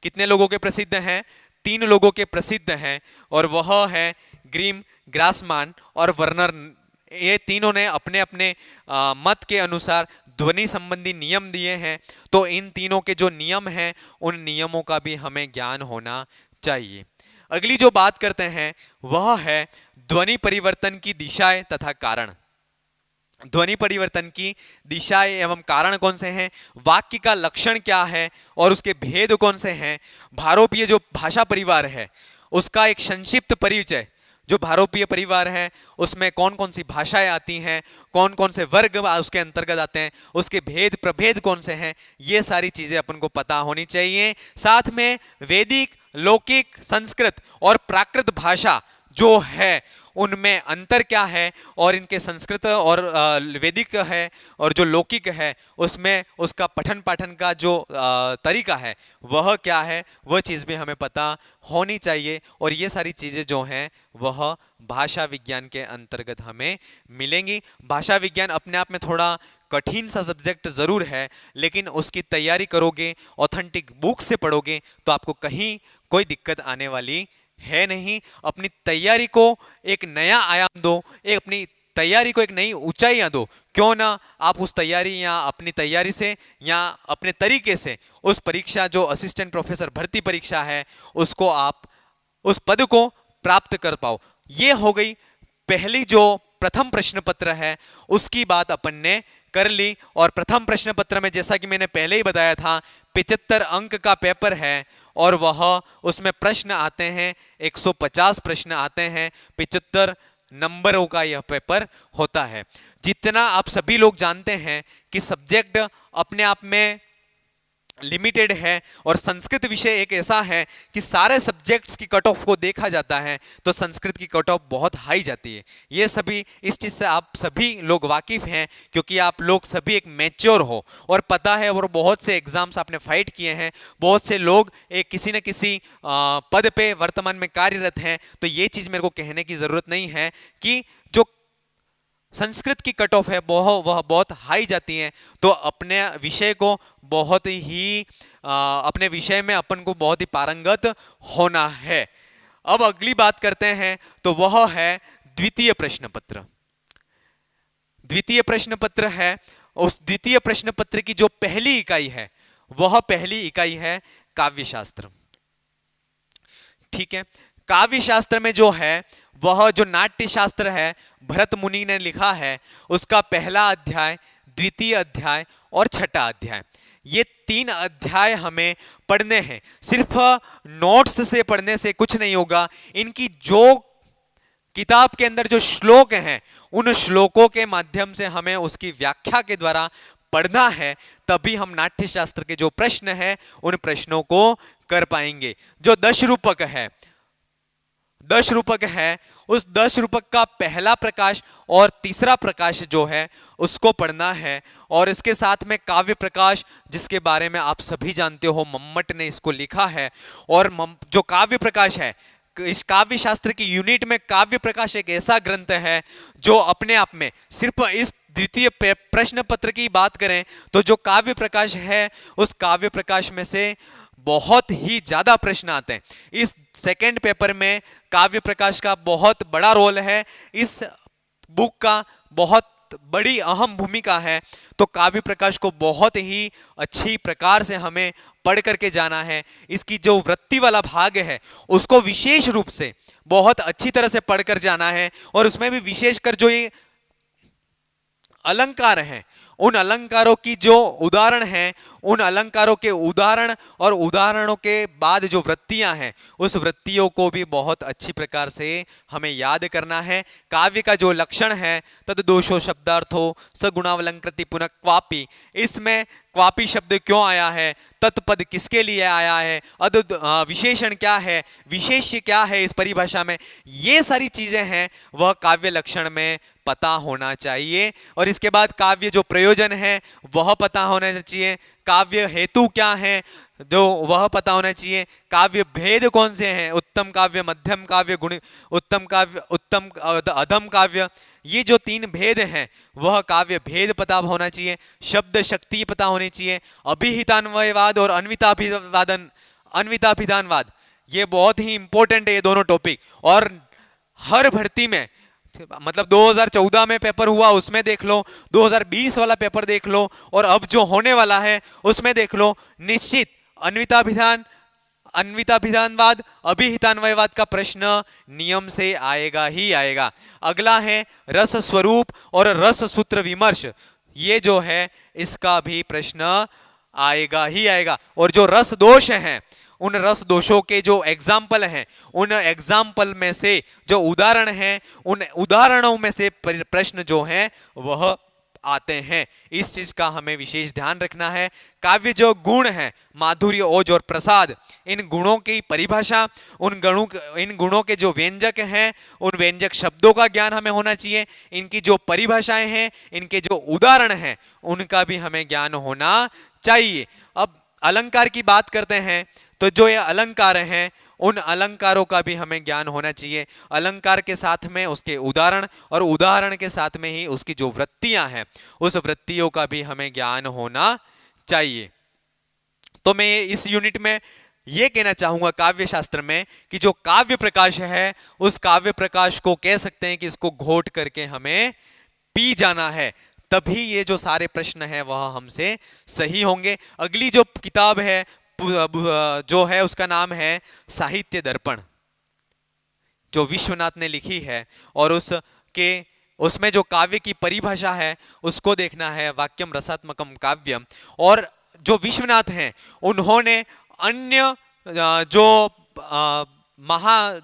कितने लोगों के प्रसिद्ध हैं? 3 लोगों के प्रसिद्ध हैं, और वह है ग्रीम, ग्रासमान और वर्नर। ये तीनों ने अपने अपने मत के अनुसार ध्वनि संबंधी नियम दिए हैं। तो इन तीनों के जो नियम हैं उन नियमों का भी हमें ज्ञान होना चाहिए। अगली जो बात करते हैं वह है ध्वनि परिवर्तन की दिशाएं तथा कारण। ध्वनि परिवर्तन की दिशाएं एवं कारण कौन से हैं, वाक्य का लक्षण क्या है और उसके भेद कौन से हैं। भारोपीय जो भाषा परिवार है उसका एक संक्षिप्त परिचय। जो भारोपीय परिवार है उसमें कौन कौन सी भाषाएं आती हैं, कौन कौन से वर्ग उसके अंतर्गत आते हैं, उसके भेद प्रभेद कौन से हैं, ये सारी चीजें अपन को पता होनी चाहिए। साथ में वैदिक, लौकिक, संस्कृत और प्राकृत भाषा जो है उनमें अंतर क्या है, और इनके संस्कृत और वैदिक है और जो लौकिक है उसमें उसका पठन पाठन का जो तरीका है वह क्या है, वह चीज़ भी हमें पता होनी चाहिए। और ये सारी चीज़ें जो हैं वह भाषा विज्ञान के अंतर्गत हमें मिलेंगी। भाषा विज्ञान अपने आप में थोड़ा कठिन सा सब्जेक्ट ज़रूर है, लेकिन उसकी तैयारी करोगे, ऑथेंटिक बुक से पढ़ोगे तो आपको कहीं कोई दिक्कत आने वाली है नहीं। अपनी तैयारी को एक नया आयाम दो, एक अपनी तैयारी को एक नई ऊंचाइयां दो। क्यों ना आप उस तैयारी या अपनी तैयारी से या अपने तरीके से उस परीक्षा जो असिस्टेंट प्रोफेसर भर्ती परीक्षा है उसको आप उस पद को प्राप्त कर पाओ। ये हो गई पहली जो प्रथम प्रश्न पत्र है उसकी बात अपन ने कर ली। और प्रथम प्रश्न पत्र में जैसा कि मैंने पहले ही बताया था 75 अंक का पेपर है और वह उसमें प्रश्न आते हैं 150 प्रश्न आते हैं, 75 नंबरों का यह पेपर होता है। जितना आप सभी लोग जानते हैं कि सब्जेक्ट अपने आप में लिमिटेड है और संस्कृत विषय एक ऐसा है कि सारे सब्जेक्ट्स की कट ऑफ को देखा जाता है तो संस्कृत की कट ऑफ बहुत हाई जाती है। ये सभी इस चीज़ से आप सभी लोग वाकिफ हैं क्योंकि आप लोग सभी एक मैच्योर हो और पता है, और बहुत से एग्जाम्स आपने फाइट किए हैं, बहुत से लोग एक किसी न किसी पद पे वर्तमान में कार्यरत हैं। तो ये चीज़ मेरे को कहने की ज़रूरत नहीं है कि जो संस्कृत की कट ऑफ है वह बहुत हाई जाती है। तो अपने विषय को बहुत ही अपने विषय में अपन को बहुत ही पारंगत होना है। अब अगली बात करते हैं तो वह है द्वितीय प्रश्न पत्र। द्वितीय प्रश्न पत्र है, उस द्वितीय प्रश्न पत्र की जो पहली इकाई है वह पहली इकाई है काव्यशास्त्र। ठीक है, काव्यशास्त्र में जो है वह जो नाट्य शास्त्र है भरत मुनि ने लिखा है उसका पहला अध्याय, द्वितीय अध्याय और छठा अध्याय, ये 3 अध्याय हमें पढ़ने हैं। सिर्फ नोट्स से पढ़ने से कुछ नहीं होगा। इनकी जो किताब के अंदर जो श्लोक हैं उन श्लोकों के माध्यम से हमें उसकी व्याख्या के द्वारा पढ़ना है, तभी हम नाट्य शास्त्र के जो प्रश्न हैं उन प्रश्नों को कर पाएंगे। जो 10 रूपक है, 10 रूपक है, उस 10 रूपक का पहला प्रकाश और तीसरा प्रकाश जो है उसको पढ़ना है। और इसके साथ में काव्य प्रकाश, जिसके बारे में आप सभी जानते हो, मम्मट ने इसको लिखा है। और जो काव्य प्रकाश है, इस काव्य शास्त्र की यूनिट में काव्य प्रकाश एक ऐसा ग्रंथ है जो अपने आप में, सिर्फ इस द्वितीय प्रश्न पत्र की बात करें तो जो काव्य प्रकाश है उस काव्य प्रकाश में से बहुत ही ज्यादा प्रश्न आते हैं। इस सेकंड पेपर में काव्य प्रकाश का बहुत बड़ा रोल है, इस बुक का बहुत बड़ी अहम भूमिका है। तो काव्य प्रकाश को बहुत ही अच्छी प्रकार से हमें पढ़ करके जाना है। इसकी जो वृत्ति वाला भाग है उसको विशेष रूप से बहुत अच्छी तरह से पढ़कर जाना है, और उसमें भी विशेषकर जो ये अलंकार हैं उन अलंकारों की जो उदाहरण हैं, उन अलंकारों के उदाहरण और उदाहरणों के बाद जो वृत्तियां हैं उस वृत्तियों को भी बहुत अच्छी प्रकार से हमें याद करना है। काव्य का जो लक्षण है तद दोषो शब्दार्थो सगुणावलंकृति पुनः क्वापी, इसमें क्वापी शब्द क्यों आया है, तत्पद किसके लिए आया है, विशेषण क्या है, विशेष्य क्या है इस परिभाषा में, ये सारी चीजें हैं वह काव्य लक्षण में पता होना चाहिए। और इसके बाद काव्य जो प्रयोजन है वह पता होना चाहिए, काव्य हेतु क्या है जो वह पता होना चाहिए, काव्य भेद कौन से हैं, उत्तम काव्य, मध्यम काव्य, गुण, उत्तम काव्य, उत्तम अधम काव्य, ये जो तीन भेद हैं वह काव्य भेद पता होना चाहिए, शब्द शक्ति पता होनी चाहिए, अभिहितान्वयवाद और अन्विताभिधानवाद ये बहुत ही इंपॉर्टेंट है ये दोनों टॉपिक। और हर भर्ती में, मतलब 2014 में पेपर हुआ उसमें देख लो, 2020 वाला पेपर देख लो, और अब जो होने वाला है उसमें देख लो, निश्चित अन्विताभिधानवाद, अभिहितान्वयवाद का प्रश्न नियम से आएगा ही आएगा। अगला है रस स्वरूप और रस सूत्र विमर्श, ये जो है इसका भी प्रश्न आएगा ही आएगा। और जो रस दोष हैं उन रस दोषों के जो एग्जाम्पल हैं उन एग्जाम्पल में से जो उदाहरण हैं उन उदाहरणों में से प्रश्न जो हैं वह आते हैं। इस चीज का हमें विशेष ध्यान रखना है। काव्य जो गुण है, माधुर्य, ओज और प्रसाद, इन गुणों की परिभाषा, इन गुणों के जो व्यंजक हैं उन व्यंजक शब्दों का ज्ञान हमें होना चाहिए, इनकी जो परिभाषाएं हैं, इनके जो उदाहरण हैं उनका भी हमें ज्ञान होना चाहिए। अब अलंकार की बात करते हैं तो जो ये अलंकार हैं उन अलंकारों का भी हमें ज्ञान होना चाहिए, अलंकार के साथ में उसके उदाहरण और उदाहरण के साथ में ही उसकी जो वृत्तियां हैं उस वृत्तियों का भी हमें ज्ञान होना चाहिए। तो मैं इस यूनिट में ये कहना चाहूंगा काव्य शास्त्र में कि जो काव्य प्रकाश है उस काव्य प्रकाश को कह सकते हैं कि इसको घोट करके हमें पी जाना है, तभी ये जो सारे प्रश्न हैं वह हमसे सही होंगे। अगली जो किताब है जो है उसका नाम है साहित्य दर्पण, जो विश्वनाथ ने लिखी है, और उसमें जो काव्य की परिभाषा है उसको देखना है, वाक्यम रसात्मकम काव्यम। और जो विश्वनाथ हैं उन्होंने अन्य जो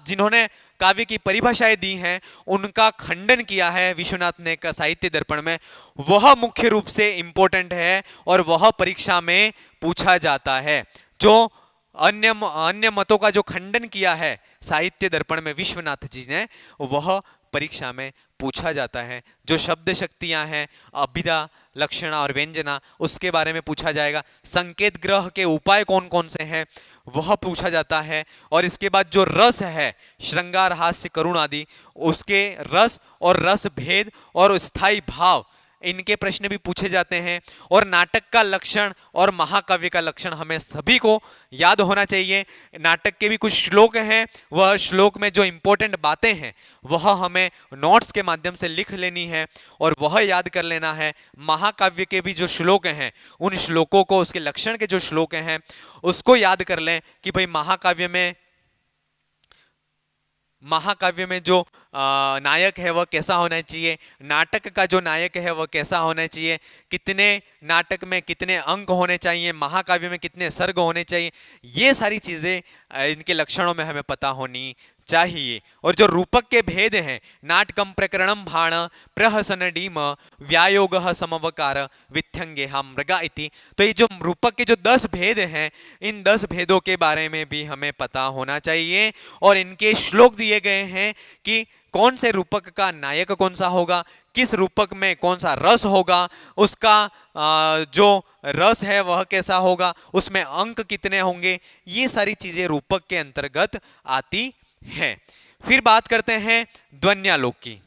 जिन्होंने काव्य की परिभाषाएं दी हैं उनका खंडन किया है विश्वनाथ ने का साहित्य दर्पण में, वह मुख्य रूप से इंपॉर्टेंट है और वह परीक्षा में पूछा जाता है। जो अन्य मतों का जो खंडन किया है साहित्य दर्पण में विश्वनाथ जी ने, वह परीक्षा में पूछा जाता है। जो शब्द शक्तियां हैं, अभिधा, लक्षणा और व्यंजना, उसके बारे में पूछा जाएगा। संकेत ग्रह के उपाय कौन कौन से हैं वह पूछा जाता है। और इसके बाद जो रस है, श्रृंगार, हास्य, करुण आदि, उसके रस और रस भेद और स्थायी भाव, इनके प्रश्न भी पूछे जाते हैं। और नाटक का लक्षण और महाकाव्य का लक्षण हमें सभी को याद होना चाहिए। नाटक के भी कुछ श्लोक हैं, वह श्लोक में जो इंपॉर्टेंट बातें हैं वह हमें नोट्स के माध्यम से लिख लेनी है और वह याद कर लेना है। महाकाव्य के भी जो श्लोक हैं उन श्लोकों को, उसके लक्षण के जो श्लोक हैं उसको याद कर लें कि भाई महाकाव्य में जो नायक है वह कैसा होना चाहिए, नाटक का जो नायक है वह कैसा होना चाहिए, कितने नाटक में कितने अंक होने चाहिए, महाकाव्य में कितने सर्ग होने चाहिए, ये सारी चीज़ें इनके लक्षणों में हमें पता होनी चाहिए। और जो रूपक के भेद हैं, नाटकम प्रकरणम भाण प्रहसन डीम व्यायोग समवकार विथ्यंगे हम मृगा इति, तो ये जो रूपक के जो 10 भेद हैं इन 10 भेदों के बारे में भी हमें पता होना चाहिए। और इनके श्लोक दिए गए हैं कि कौन से रूपक का नायक कौन सा होगा, किस रूपक में कौन सा रस होगा, उसका जो रस है वह कैसा होगा, उसमें अंक कितने होंगे, ये सारी चीजें रूपक के अंतर्गत आती है। फिर बात करते हैं ध्वन्यालोक की।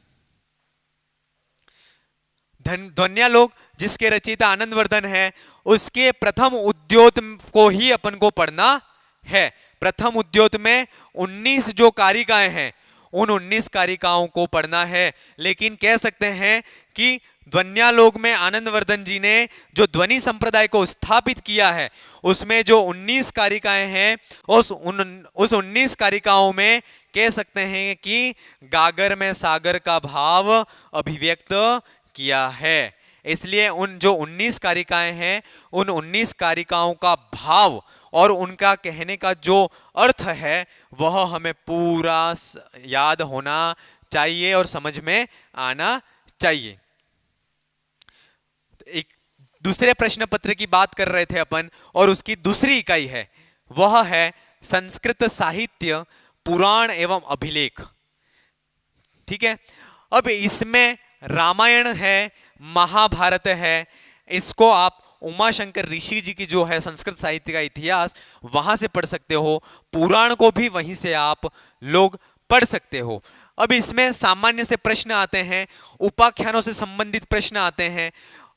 ध्वन्यालोक जिसके रचयिता आनंदवर्धन है, उसके प्रथम उद्योत को ही अपन को पढ़ना है। प्रथम उद्योत में 19 जो कारिकाएं हैं, उन 19 कारिकाओं को पढ़ना है। लेकिन कह सकते हैं कि ध्वन्यालोक में आनंदवर्धन जी ने जो ध्वनि संप्रदाय को स्थापित किया है, उसमें जो 19 कारिकाएं हैं, उस 19 कारिकाओं में कह सकते हैं कि गागर में सागर का भाव अभिव्यक्त किया है। इसलिए उन जो 19 कारिकाएं हैं, उन 19 कारिकाओं का भाव और उनका कहने का जो अर्थ है, वह हमें पूरा याद होना चाहिए और समझ में आना चाहिए। एक दूसरे प्रश्न पत्र की बात कर रहे थे अपन, और उसकी दूसरी इकाई है, वह है संस्कृत साहित्य पुराण एवं अभिलेख। ठीक है, अब इसमें रामायण है, महाभारत है, इसको आप उमाशंकर ऋषि जी की जो है संस्कृत साहित्य का इतिहास, वहां से पढ़ सकते हो। पुराण को भी वहीं से आप लोग पढ़ सकते हो। अब इसमें सामान्य से प्रश्न आते हैं, उपाख्यानों से संबंधित प्रश्न आते हैं,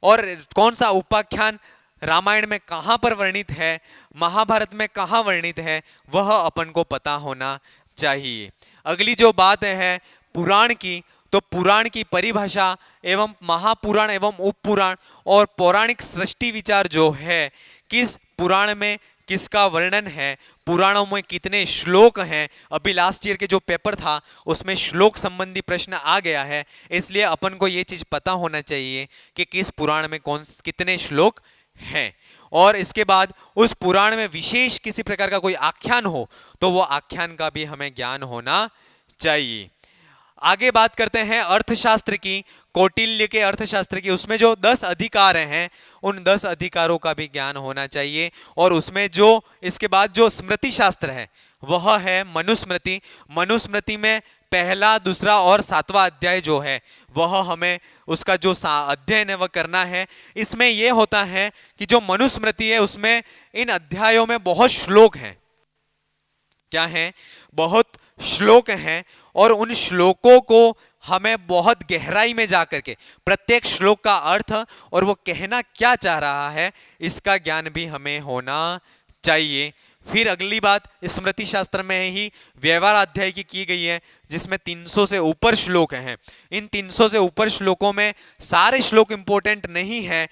और कौन सा उपाख्यान रामायण में कहां पर वर्णित है, महाभारत में कहां वर्णित है, वह अपन को पता होना चाहिए। अगली जो बात है पुराण की, तो पुराण की परिभाषा एवं महापुराण एवं उपपुराण और पौराणिक सृष्टि विचार जो है, किस पुराण में किसका वर्णन है, पुराणों में कितने श्लोक हैं। अभी लास्ट ईयर के जो पेपर था उसमें श्लोक संबंधी प्रश्न आ गया है, इसलिए अपन को ये चीज पता होना चाहिए कि किस पुराण में कितने श्लोक हैं। और इसके बाद उस पुराण में विशेष किसी प्रकार का कोई आख्यान हो तो वो आख्यान का भी हमें ज्ञान होना चाहिए। आगे बात करते हैं अर्थशास्त्र की, कौटिल्य के अर्थशास्त्र की। उसमें जो 10 अधिकार हैं, उन 10 अधिकारों का भी ज्ञान होना चाहिए। और उसमें जो इसके बाद जो स्मृति शास्त्र है, वह है मनुस्मृति। मनुस्मृति में पहला, दूसरा और 7वां अध्याय जो है, वह हमें उसका जो अध्ययन है वह करना है। इसमें यह होता है कि जो मनुस्मृति है, उसमें इन अध्यायों में बहुत श्लोक हैं। क्या है? बहुत श्लोक हैं, और उन श्लोकों को हमें बहुत गहराई में जाकर के प्रत्येक श्लोक का अर्थ और वो कहना क्या चाह रहा है, इसका ज्ञान भी हमें होना चाहिए। फिर अगली बात स्मृति शास्त्र में ही व्यवहार अध्याय की गई है, जिसमें 300 से ऊपर श्लोक हैं। इन 300 से ऊपर श्लोकों में सारे श्लोक इंपॉर्टेंट नहीं है।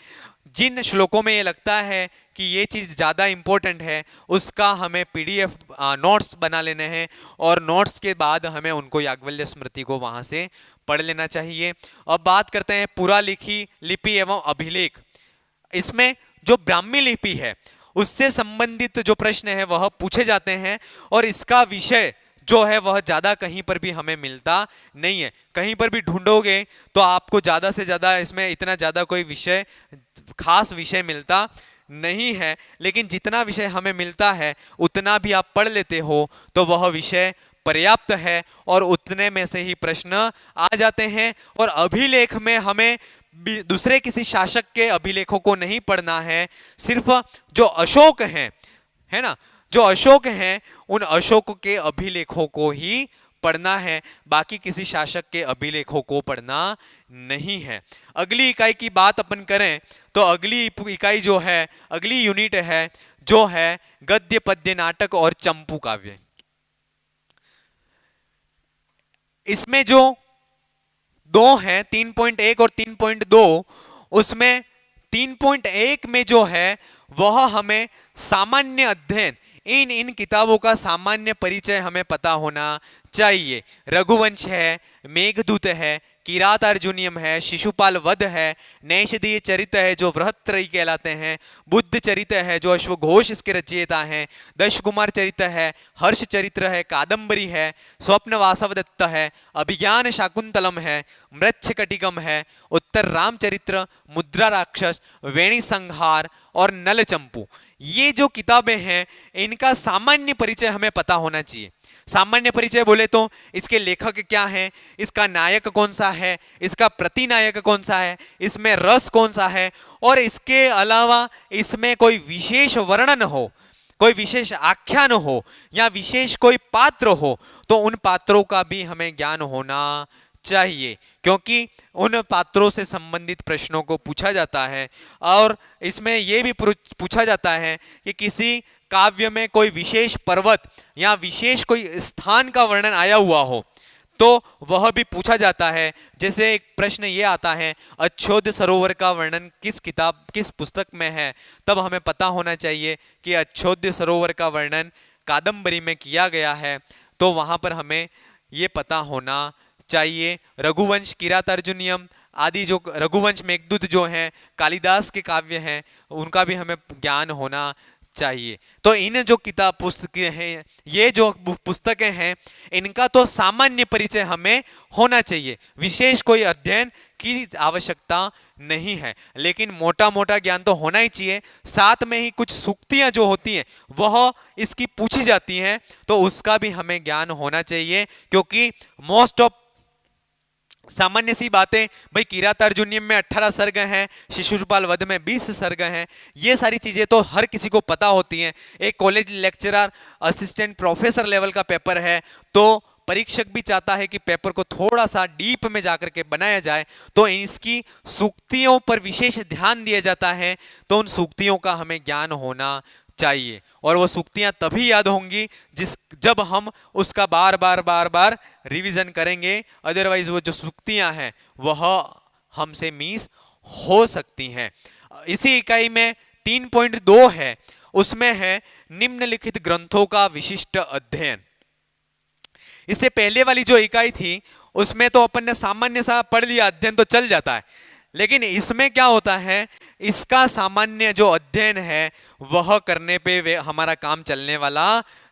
जिन श्लोकों में ये लगता है कि ये चीज़ ज़्यादा इंपॉर्टेंट है, उसका हमें PDF नोट्स बना लेने हैं, और नोट्स के बाद हमें उनको याज्ञवल्क्य स्मृति को वहाँ से पढ़ लेना चाहिए। अब बात करते हैं पुरालिखी लिपि एवं अभिलेख। इसमें जो ब्राह्मी लिपि है, उससे संबंधित जो प्रश्न है वह पूछे जाते हैं, और इसका विषय जो है वह ज़्यादा कहीं पर भी हमें मिलता नहीं है। कहीं पर भी ढूंढोगे तो आपको ज़्यादा से ज़्यादा इसमें इतना ज़्यादा कोई विषय, खास विषय मिलता नहीं है। लेकिन जितना विषय हमें मिलता है उतना भी आप पढ़ लेते हो तो वह विषय पर्याप्त है, और उतने में से ही प्रश्न आ जाते हैं। और अभिलेख में हमें दूसरे किसी शासक के अभिलेखों को नहीं पढ़ना है, सिर्फ जो अशोक हैं, है ना, जो अशोक हैं, उन अशोक के अभिलेखों को ही पढ़ना है, बाकी किसी शासक के अभिलेखों को पढ़ना नहीं है। अगली इकाई की बात अपन करें तो अगली इकाई जो है, अगली यूनिट है जो है गद्य पद्य नाटक और चंपू काव्य। इसमें जो 2 हैं, 3.1 और 3.2, उसमें 3.1 में जो है वह हमें सामान्य अध्ययन, इन किताबों का सामान्य परिचय हमें पता होना चाहिए। रघुवंश है, मेघदूत है, किरात अर्जुनियम है, शिशुपाल वध है, नैषधीय चरित है जो वृहत्रयी कहलाते हैं, बुद्ध चरित है जो अश्वघोष इसके रचयिता हैं, दशकुमार चरित है, हर्ष चरित्र है, कादंबरी है, स्वप्न वासवदत्त है, अभिज्ञान शाकुंतलम है, मृच्छकटिकम है, उत्तर रामचरित्र, मुद्रा राक्षस, वेणी संहार और नल चंपू। ये जो किताबें हैं इनका सामान्य परिचय हमें पता होना चाहिए। सामान्य परिचय बोले तो इसके लेखक क्या हैं, इसका नायक कौन सा है, इसका प्रतिनायक कौन सा है, इसमें रस कौन सा है, और इसके अलावा इसमें कोई विशेष वर्णन हो, कोई विशेष आख्यान हो या विशेष कोई पात्र हो तो उन पात्रों का भी हमें ज्ञान होना चाहिए, क्योंकि उन पात्रों से संबंधित प्रश्नों को पूछा जाता है। और इसमें यह भी पूछा जाता है कि किसी काव्य में कोई विशेष पर्वत या विशेष कोई स्थान का वर्णन आया हुआ हो तो वह भी पूछा जाता है। जैसे एक प्रश्न ये आता है, अच्छोद सरोवर का वर्णन किस पुस्तक में है, तब हमें पता होना चाहिए कि अच्छोद सरोवर का वर्णन कादंबरी में किया गया है, तो वहां पर हमें ये पता होना चाहिए। रघुवंश, किरातार्जुनीयम आदि जो रघुवंश, मेघदूत जो हैं कालिदास के काव्य हैं, उनका भी हमें ज्ञान होना चाहिए। तो इन जो किताब पुस्तकें हैं, ये जो पुस्तकें हैं, इनका तो सामान्य परिचय हमें होना चाहिए, विशेष कोई अध्ययन की आवश्यकता नहीं है, लेकिन मोटा मोटा ज्ञान तो होना ही चाहिए। साथ में ही कुछ सूक्तियां जो होती हैं वह इसकी पूछी जाती हैं, तो उसका भी हमें ज्ञान होना चाहिए, क्योंकि मोस्ट ऑफ सामान्य सी बातें भाई, किरातार्जुनीयम में 18 सर्ग हैं, शिशुपाल वध में 20 सर्ग हैं, ये सारी चीजें तो हर किसी को पता होती हैं। एक college lecturer, assistant professor level का पेपर है, तो परीक्षक भी चाहता है कि पेपर को थोड़ा सा डीप में जाकर के बनाया जाए, तो इसकी सूक्तियों पर विशेष ध्यान दिया जाता है, तो उन सूक्तियों का हमें ज्ञान होना चाहिए। और वो सूक्तियां तभी याद होंगी जब हम उसका बार बार रिवीजन करेंगे, अदरवाइज वो जो सूक्तियां हैं वह हमसे मिस हो सकती हैं। इसी इकाई में 3.2 है, उसमें है निम्नलिखित ग्रंथों का विशिष्ट अध्ययन। इससे पहले वाली जो इकाई थी उसमें तो अपन ने सामान्य सा पढ़ लिया, अध्ययन तो चल जाता है, लेकिन इसमें क्या होता है, इसका सामान्य जो अध्ययन है वह करने पे हमारा काम चलने वाला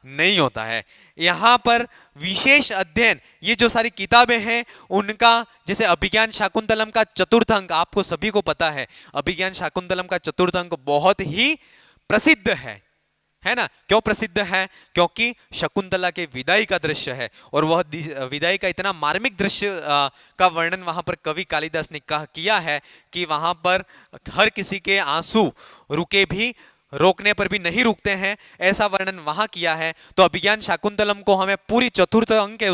नहीं होता है। यहाँ पर विशेष अध्ययन, ये जो सारी किताबें हैं उनका, जैसे अभिज्ञान शाकुंतलम का चतुर्थ अंक, आपको सभी को पता है अभिज्ञान शाकुंतलम का चतुर्थ अंक बहुत ही प्रसिद्ध है ना। क्यों प्रसिद्ध है? क्योंकि शकुंतला के विदाई का दृश्य है, और वह विदाई का इतना मार्मिक दृश्य का वर्णन वहां पर कवि कालिदास ने किया है कि वहां पर हर किसी के आंसू रुके भी, रोकने पर भी नहीं रुकते हैं, ऐसा वर्णन वहां किया है। तो अभिज्ञान शाकुंतलम को हमें पूरी चतुर्थ अंक है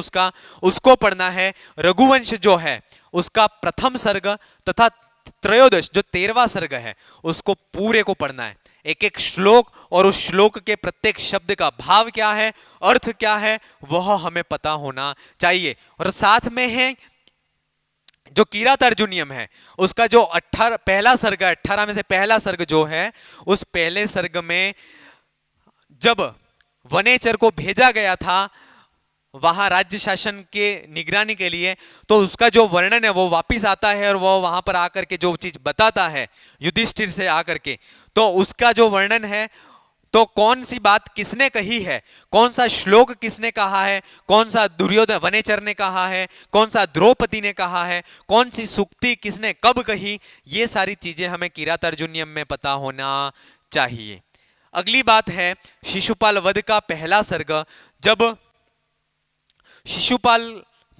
उसको पढ़ना है। रघुवंश जो है उसका प्रथम सर्ग तथा त्रयोदश जो 13वां सर्ग है उसको पूरे को पढ़ना है, एक एक श्लोक, और उस श्लोक के प्रत्येक शब्द का भाव क्या है, अर्थ क्या है, वह हमें पता होना चाहिए। और साथ में है जो किरातार्जुनीयम है उसका जो 18 पहला सर्ग है, 18 में से पहला सर्ग जो है, उस पहले सर्ग में जब वनेचर को भेजा गया था वहां राज्य शासन के निगरानी के लिए, तो उसका जो वर्णन है वो वापिस आता है, और वो वहां पर आकर के जो चीज बताता है युधिष्ठिर से आकर के, तो उसका जो वर्णन है, तो कौन सी बात किसने कही है, कौन सा श्लोक किसने कहा है, कौन सा दुर्योधन वनेचर ने कहा है, कौन सा द्रौपदी ने कहा है, कौन सी सूक्ति किसने कब कही, ये सारी चीजें हमें किरातार्जुनीयम में पता होना चाहिए। अगली बात है शिशुपाल वध का पहला सर्ग। जब शिशुपाल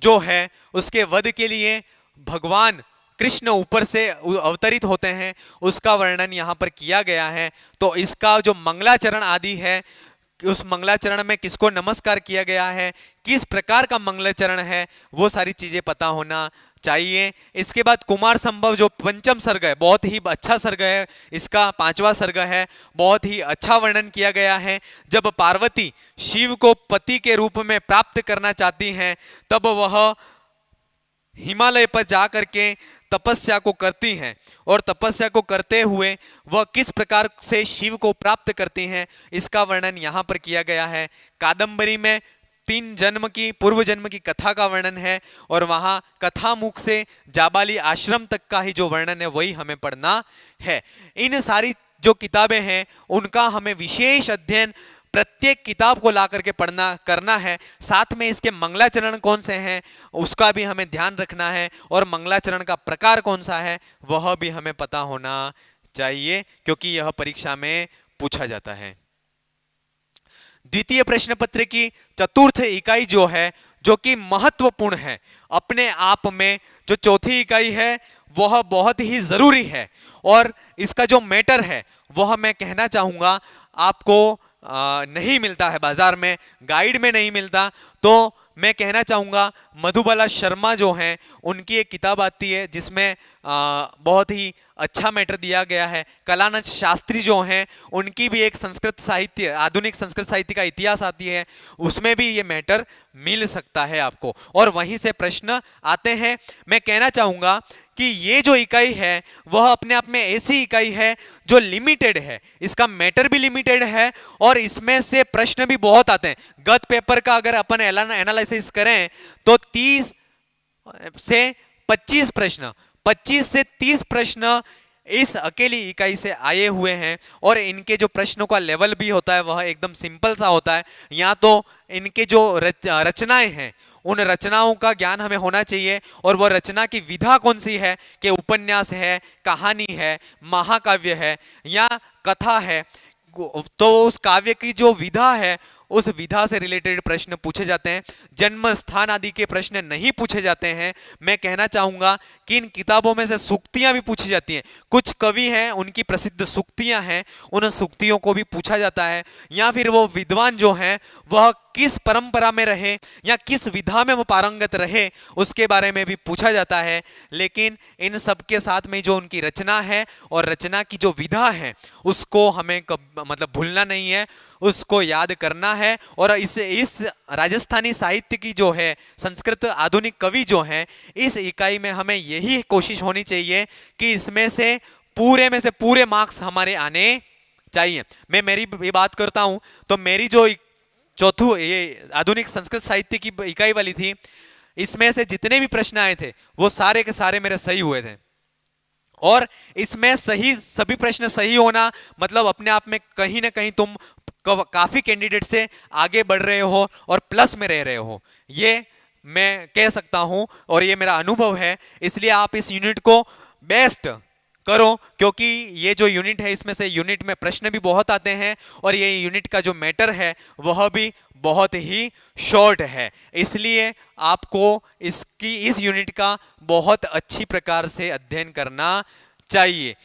जो है उसके वध के लिए भगवान कृष्ण ऊपर से अवतरित होते हैं, उसका वर्णन यहाँ पर किया गया है। तो इसका जो मंगलाचरण आदि है, उस मंगलाचरण में किसको नमस्कार किया गया है, किस प्रकार का मंगलाचरण है, वो सारी चीजें पता होना चाहिए। इसके बाद कुमार संभव जो पंचम सर्ग है, बहुत ही अच्छा सर्ग है, इसका 5वां सर्ग है, बहुत ही अच्छा वर्णन किया गया है। जब पार्वती शिव को पति के रूप में प्राप्त करना चाहती हैं, तब वह हिमालय पर जाकर के तपस्या को करती हैं, और तपस्या को करते हुए वह किस प्रकार से शिव को प्राप्त करती हैं, इसका वर्णन यहाँ पर किया गया है। कादंबरी में 3 जन्म की पूर्व जन्म की कथा का वर्णन है, और वहां कथा मुख से जाबाली आश्रम तक का ही जो वर्णन है वही हमें पढ़ना है। इन सारी जो किताबें हैं उनका हमें विशेष अध्ययन प्रत्येक किताब को ला करके पढ़ना करना है। साथ में इसके मंगलाचरण कौन से हैं उसका भी हमें ध्यान रखना है, और मंगलाचरण का प्रकार कौन सा है वह भी हमें पता होना चाहिए, क्योंकि यह परीक्षा में पूछा जाता है। द्वितीय प्रश्न पत्र की चतुर्थ इकाई जो है, जो कि महत्वपूर्ण है अपने आप में, जो चौथी इकाई है वह बहुत ही जरूरी है, और इसका जो मैटर है वह मैं कहना चाहूंगा आपको नहीं मिलता है बाजार में, गाइड में नहीं मिलता, तो मैं कहना चाहूँगा मधुबाला शर्मा जो हैं उनकी एक किताब आती है जिसमें बहुत ही अच्छा मैटर दिया गया है। कलानंद शास्त्री जो हैं उनकी भी एक संस्कृत साहित्य, आधुनिक संस्कृत साहित्य का इतिहास आती है, उसमें भी ये मैटर मिल सकता है आपको, और वहीं से प्रश्न आते हैं। मैं कहना चाहूँगा कि ये जो इकाई है वह अपने आप में ऐसी इकाई है जो लिमिटेड है, इसका मैटर भी लिमिटेड है और इसमें से प्रश्न भी बहुत आते हैं। गत पेपर का अगर अपन एनालिसिस करें तो 30 से 25 प्रश्न, 25 से 30 प्रश्न इस अकेली इकाई से आए हुए हैं, और इनके जो प्रश्नों का लेवल भी होता है वह एकदम सिंपल सा होता है। या तो इनके जो रचनाएं हैं उन रचनाओं का ज्ञान हमें होना चाहिए, और वह रचना की विधा कौन सी है, कि उपन्यास है, कहानी है, महाकाव्य है या कथा है, तो उस काव्य की जो विधा है उस विधा से रिलेटेड प्रश्न पूछे जाते हैं। जन्म स्थान आदि के प्रश्न नहीं पूछे जाते हैं। मैं कहना चाहूंगा कि इन किताबों में से सूक्तियां भी पूछी जाती हैं, कुछ कवि हैं उनकी प्रसिद्ध सूक्तियां हैं, उन सूक्तियों को भी पूछा जाता है, या फिर वो विद्वान जो हैं वह किस परंपरा में रहे या किस विधा में वो पारंगत रहे उसके बारे में भी पूछा जाता है। लेकिन इन सब के साथ में जो उनकी रचना है और रचना की जो विधा है उसको हमें मतलब भूलना नहीं है, उसको याद करना है। और इस राजस्थानी साहित्य की जो है संस्कृत आधुनिक कवि जो हैं, इस इकाई में हमें यही कोशिश होनी चाहिए कि इसमें से पूरे मार्क्स हमारे आने चाहिए। मैं मेरी भी बात करता हूं तो मेरी जो चौथू ये आधुनिक संस्कृत साहित्य की इकाई वाली थी, इसमें से जितने भी प्रश्न आए थे वो सारे के सारे मेरे सही हुए थे। और इसमें सही सभी प्रश्न सही होना मतलब अपने आप में कहीं ना कहीं तुम काफी कैंडिडेट से आगे बढ़ रहे हो और प्लस में रह रहे हो, ये मैं कह सकता हूं और ये मेरा अनुभव है। इसलिए आप इस यूनिट को बेस्ट करो, क्योंकि ये जो यूनिट है इसमें से यूनिट में प्रश्न भी बहुत आते हैं और ये यूनिट का जो मैटर है वह भी बहुत ही शॉर्ट है। इसलिए आपको इस यूनिट का बहुत अच्छी प्रकार से अध्ययन करना चाहिए।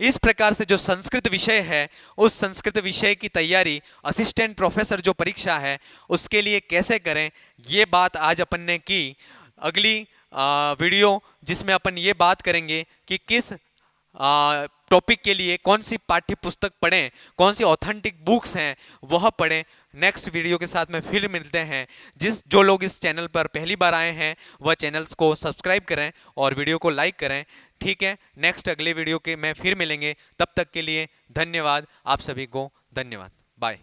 इस प्रकार से जो संस्कृत विषय है उस संस्कृत विषय की तैयारी असिस्टेंट प्रोफेसर जो परीक्षा है उसके लिए कैसे करें, ये बात आज अपन ने की। अगली वीडियो जिसमें अपन ये बात करेंगे कि किस टॉपिक के लिए कौन सी पाठ्य पुस्तक पढ़ें, कौन सी ऑथेंटिक बुक्स हैं वह पढ़ें। नेक्स्ट वीडियो के साथ में फिर मिलते हैं। जो लोग इस चैनल पर पहली बार आए हैं वह चैनल्स को सब्सक्राइब करें और वीडियो को लाइक करें। ठीक है, नेक्स्ट अगले वीडियो के में फिर मिलेंगे, तब तक के लिए धन्यवाद। आप सभी को धन्यवाद, बाय।